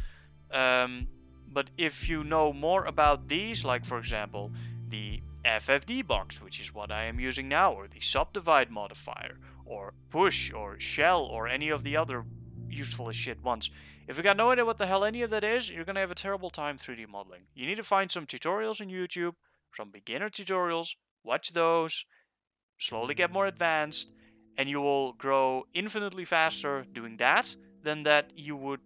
But if you know more about these, like for example, the FFD box, which is what I am using now, or the subdivide modifier, or push, or shell, or any of the other useful as shit ones. If you got no idea what the hell any of that is, you're gonna have a terrible time 3D modeling. You need to find some tutorials on YouTube, some beginner tutorials, watch those, slowly get more advanced, and you will grow infinitely faster doing that than you would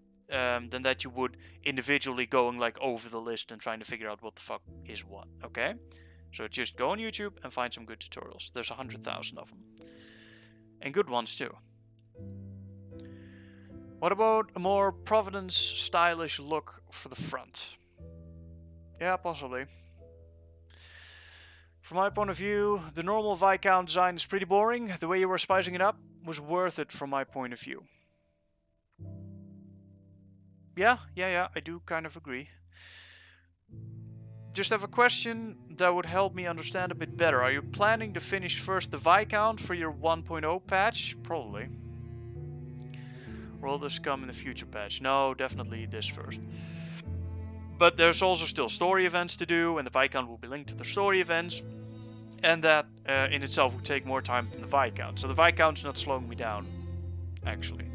individually going like over the list and trying to figure out what the fuck is what. Okay, so just go on YouTube and find some good tutorials. There's 100,000 of them, and good ones too. What about a more Providence stylish look for the front? Yeah, possibly. From my point of view, the normal Viscount design is pretty boring. The way you were spicing it up was worth it from my point of view. Yeah, I do kind of agree. Just have a question that would help me understand a bit better. Are you planning to finish first the Viscount for your 1.0 patch? Probably. Or will this come in the future patch? No, definitely this first. But there's also still story events to do, and the Viscount will be linked to the story events. And that in itself would take more time than the Viscount. So the Viscount's not slowing me down, actually.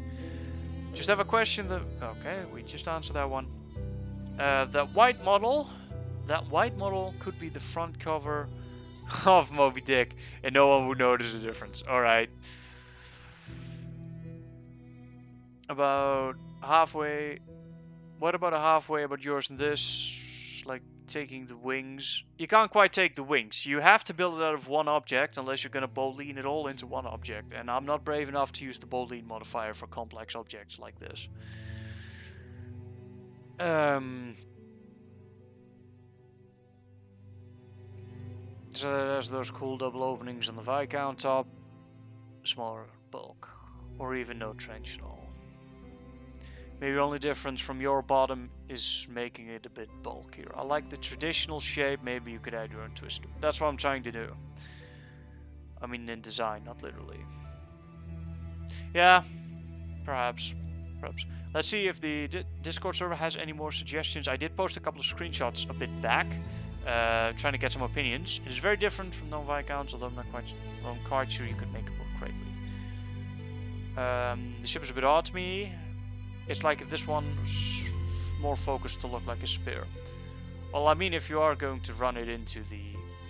Just have a question that... Okay, we just answered that one. That white model could be the front cover of Moby Dick, and no one would notice the difference. Alright. About halfway... What about a halfway about yours and this? Like, taking the wings. You can't quite take the wings. You have to build it out of one object unless you're gonna boolean it all into one object. And I'm not brave enough to use the boolean modifier for complex objects like this. So there's those cool double openings on the Viscount top. Smaller bulk. Or even no trench at all. Maybe the only difference from your bottom is making it a bit bulkier. I like the traditional shape, maybe you could add your own twist to it. That's what I'm trying to do. I mean in design, not literally. Yeah, perhaps. Let's see if the Discord server has any more suggestions. I did post a couple of screenshots a bit back, trying to get some opinions. It is very different from known Viscounts, although I'm quite sure you could make it work correctly. The ship is a bit odd to me. It's like if this one was more focused to look like a spear. Well, I mean, if you are going to run it into the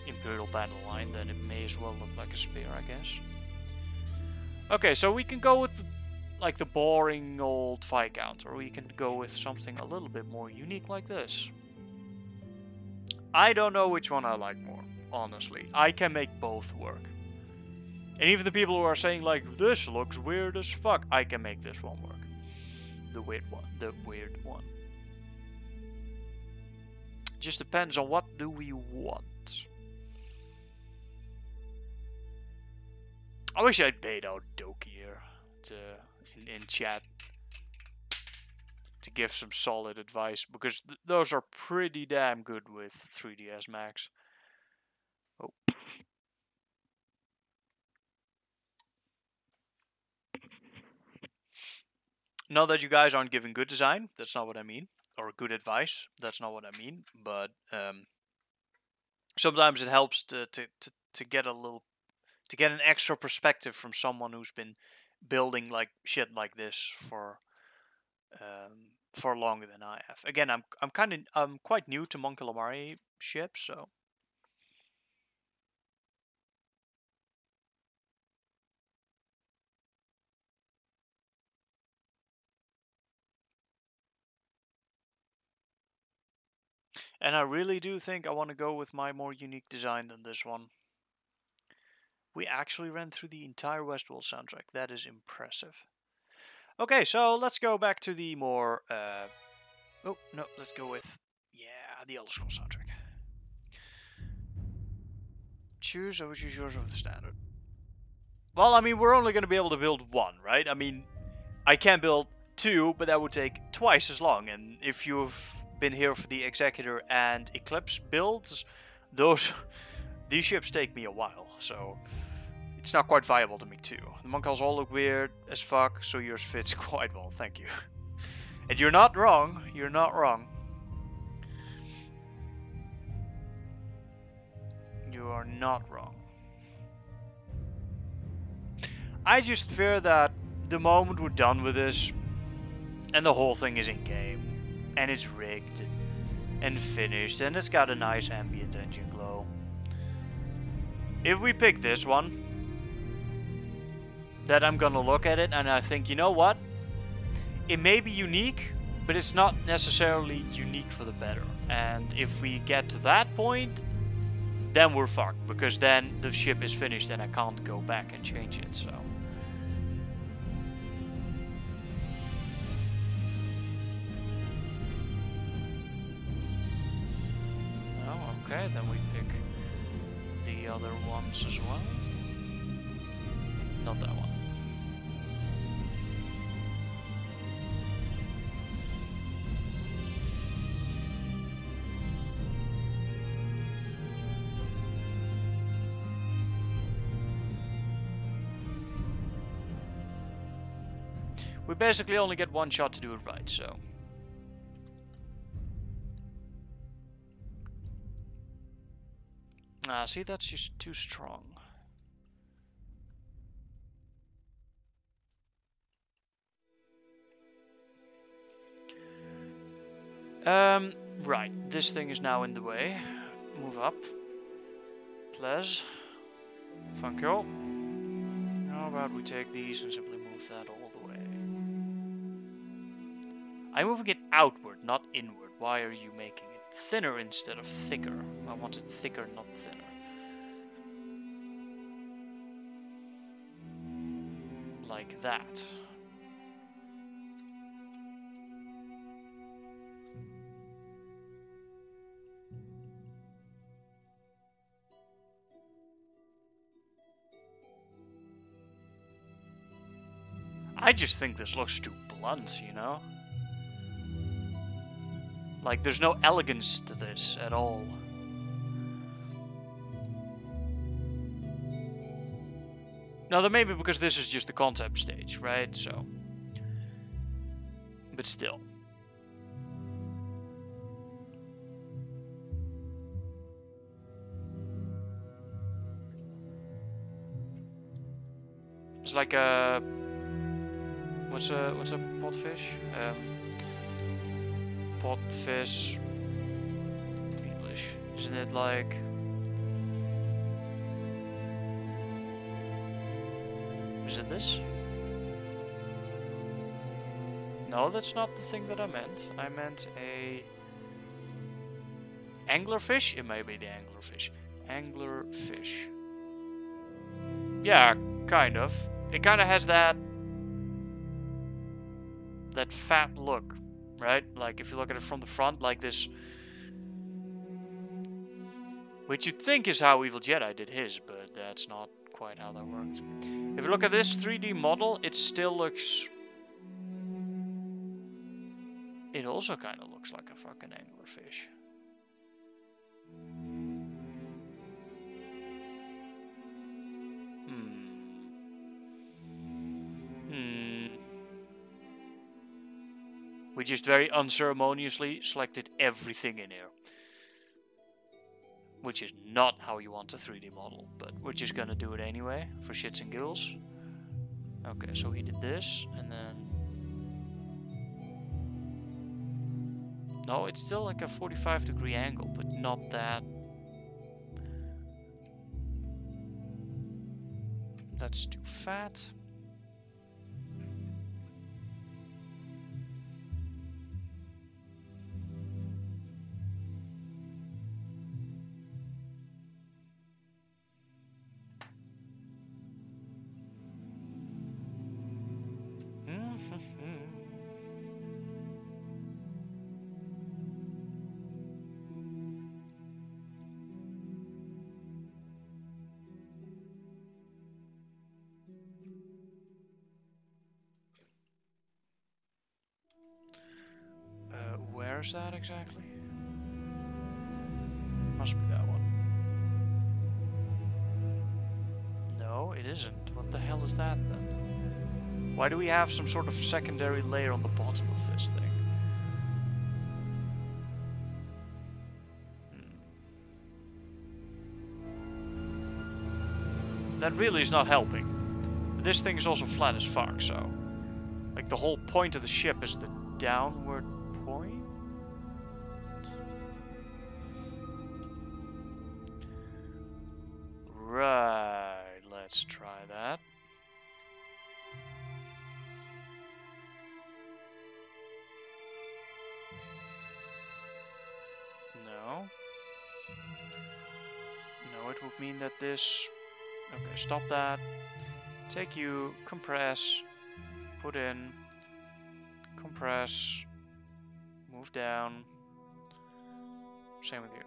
Imperial battle line, then it may as well look like a spear, I guess. Okay, so we can go with like the boring old Viscount, or we can go with something a little bit more unique like this. I don't know which one I like more, honestly. I can make both work. And even the people who are saying like, this looks weird as fuck, I can make this one work. The weird one. Just depends on what do we want. I wish I'd paid out Doki here in chat to give some solid advice, because those are pretty damn good with 3ds Max. Oh. Not that you guys aren't giving good design, that's not what I mean. Or good advice, that's not what I mean. But sometimes it helps to get to get an extra perspective from someone who's been building like shit like this for longer than I have. Again, I'm quite new to Mon Calamari ships, so. And I really do think I want to go with my more unique design than this one. We actually ran through the entire Westworld soundtrack. That is impressive. Okay, so let's go back to the more... oh, no, let's go with... Yeah, the Elder Scrolls soundtrack. Choose, I would choose yours over the standard. Well, I mean, we're only going to be able to build one, right? I mean, I can build two, but that would take twice as long. And if you've been here for the Executor and Eclipse builds, these ships take me a while, so it's not quite viable to make two. The monk hulls all look weird as fuck, so yours fits quite well, thank you. And you're not wrong, you're not wrong. You are not wrong. I just fear that the moment we're done with this, and the whole thing is in-game, and it's rigged, and finished, and it's got a nice ambient engine glow. If we pick this one, that I'm gonna look at it and I think, you know what? It may be unique, but it's not necessarily unique for the better. And if we get to that point, then we're fucked, because then the ship is finished and I can't go back and change it, so. Oh, okay, then we pick the other ones as well. Not that one. We basically only get one shot to do it right, so. Ah, see, that's just too strong. Right, this thing is now in the way. Move up. Please. Thank you. How about we take these and simply move that all the way? I'm moving it outward, not inward. Why are you making it thinner instead of thicker? I want it thicker, not thinner. Like that. I just think this looks too blunt, you know? Like, there's no elegance to this at all. Now, that may be because this is just the concept stage, right? So, but still. It's like a... What's a potfish? Potfish English. Isn't it like... Is it this? No, that's not the thing that I meant. I meant a... Anglerfish? It may be the anglerfish. Anglerfish. Yeah, kind of. It kind of has that fat look, right? Like if you look at it from the front, like this, which you'd think is how Evil Jedi did his, but that's not quite how that worked. If you look at this 3D model, it still looks... It also kind of looks like a fucking anglerfish. We just very unceremoniously selected everything in here. Which is not how you want a 3D model, but we're just gonna do it anyway, for shits and giggles. Okay, so he did this, and then... No, it's still like a 45-degree angle, but not that... That's too fat. Where's that exactly? Must be that one. No, it isn't. What the hell is that then? Why do we have some sort of secondary layer on the bottom of this thing? That really is not helping. But this thing is also flat as fuck, so... Like, the whole point of the ship is the downward point? Right, let's try that. No. No, it would mean that this... Okay, stop that. Take you, compress, put in, compress, move down. Same with you.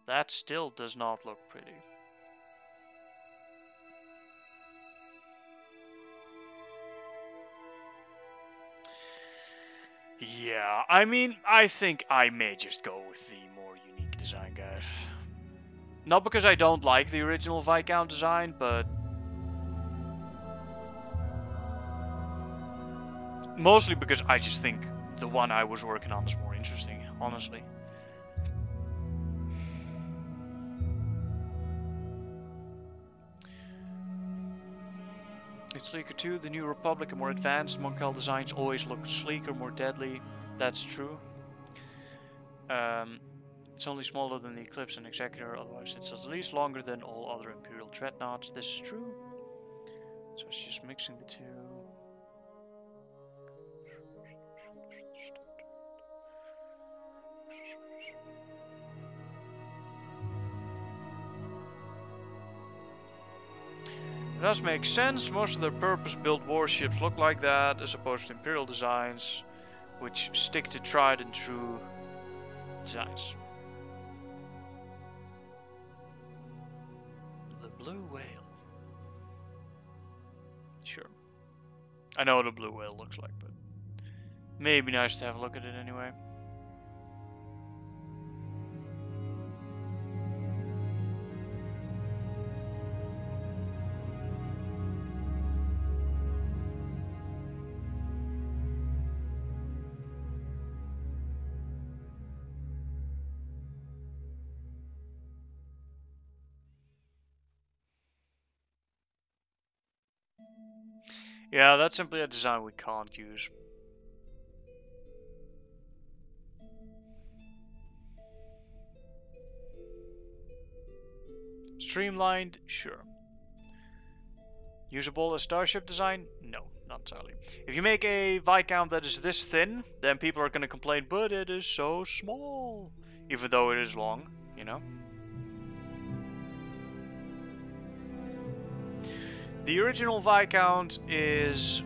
That still does not look pretty. Yeah, I mean, I think I may just go with the more unique design, guys. Not because I don't like the original Viscount design, but... mostly because I just think the one I was working on is more interesting, honestly. It's sleeker too. The New Republic and more advanced Moncal designs always look sleeker, more deadly. That's true. It's only smaller than the Eclipse and Executor, otherwise it's at least longer than all other Imperial Dreadnoughts. This is true. So it's just mixing the two. It does make sense. Most of the purpose-built warships look like that, as opposed to Imperial designs, which stick to tried and true designs. The blue whale. Sure. I know what a blue whale looks like, but maybe nice to have a look at it anyway. Yeah, that's simply a design we can't use. Streamlined? Sure. Usable as Starship design? No, not entirely. If you make a Viscount that is this thin, then people are gonna complain, but it is so small. Even though it is long, you know? The original Viscount is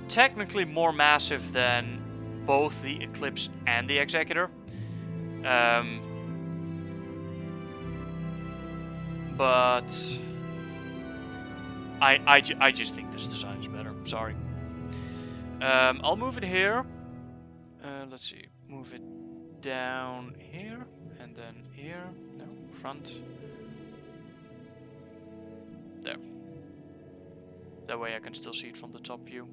technically more massive than both the Eclipse and the Executor. But I just think this design is better. Sorry. I'll move it here. Let's see. Move it down here and then here. No, front. There. That way I can still see it from the top view.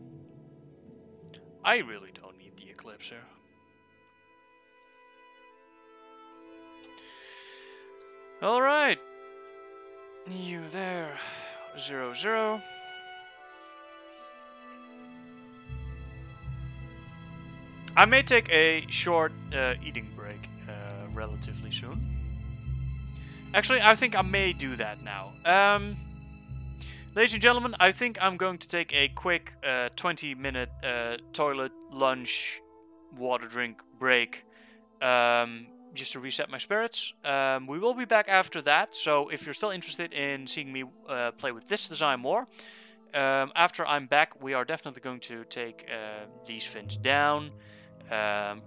I really don't need the Eclipse here. Alright. You there. 0, 0. I may take a short eating break relatively soon. Actually, I think I may do that now. Ladies and gentlemen, I think I'm going to take a quick 20-minute toilet, lunch, water drink break just to reset my spirits. We will be back after that, so if you're still interested in seeing me play with this design more, after I'm back, we are definitely going to take these fins down.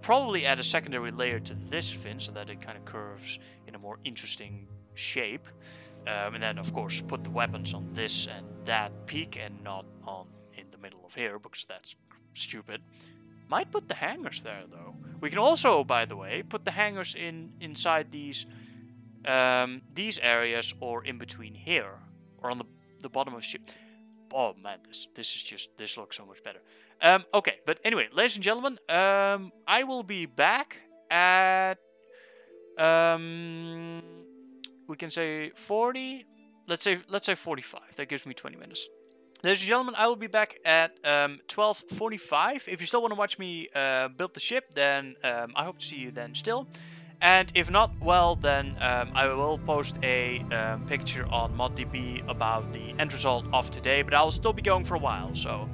Probably add a secondary layer to this fin so that it kind of curves in a more interesting shape. And then of course put the weapons on this and that peak and not on in the middle of here, because that's stupid. Might put the hangars there though. We can also, by the way, put the hangars inside these areas, or in between here, or on the bottom of the ship. Oh man, this looks so much better. Okay, but anyway, ladies and gentlemen, I will be back at we can say 40. Let's say 45. That gives me 20 minutes. Ladies and gentlemen, I will be back at 12:45. If you still want to watch me build the ship, then I hope to see you then still. And if not, well, then I will post a picture on ModDB about the end result of today, but I'll still be going for a while. So,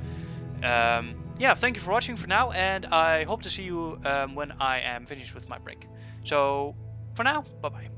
yeah, thank you for watching for now, and I hope to see you when I am finished with my break. So, for now, bye-bye.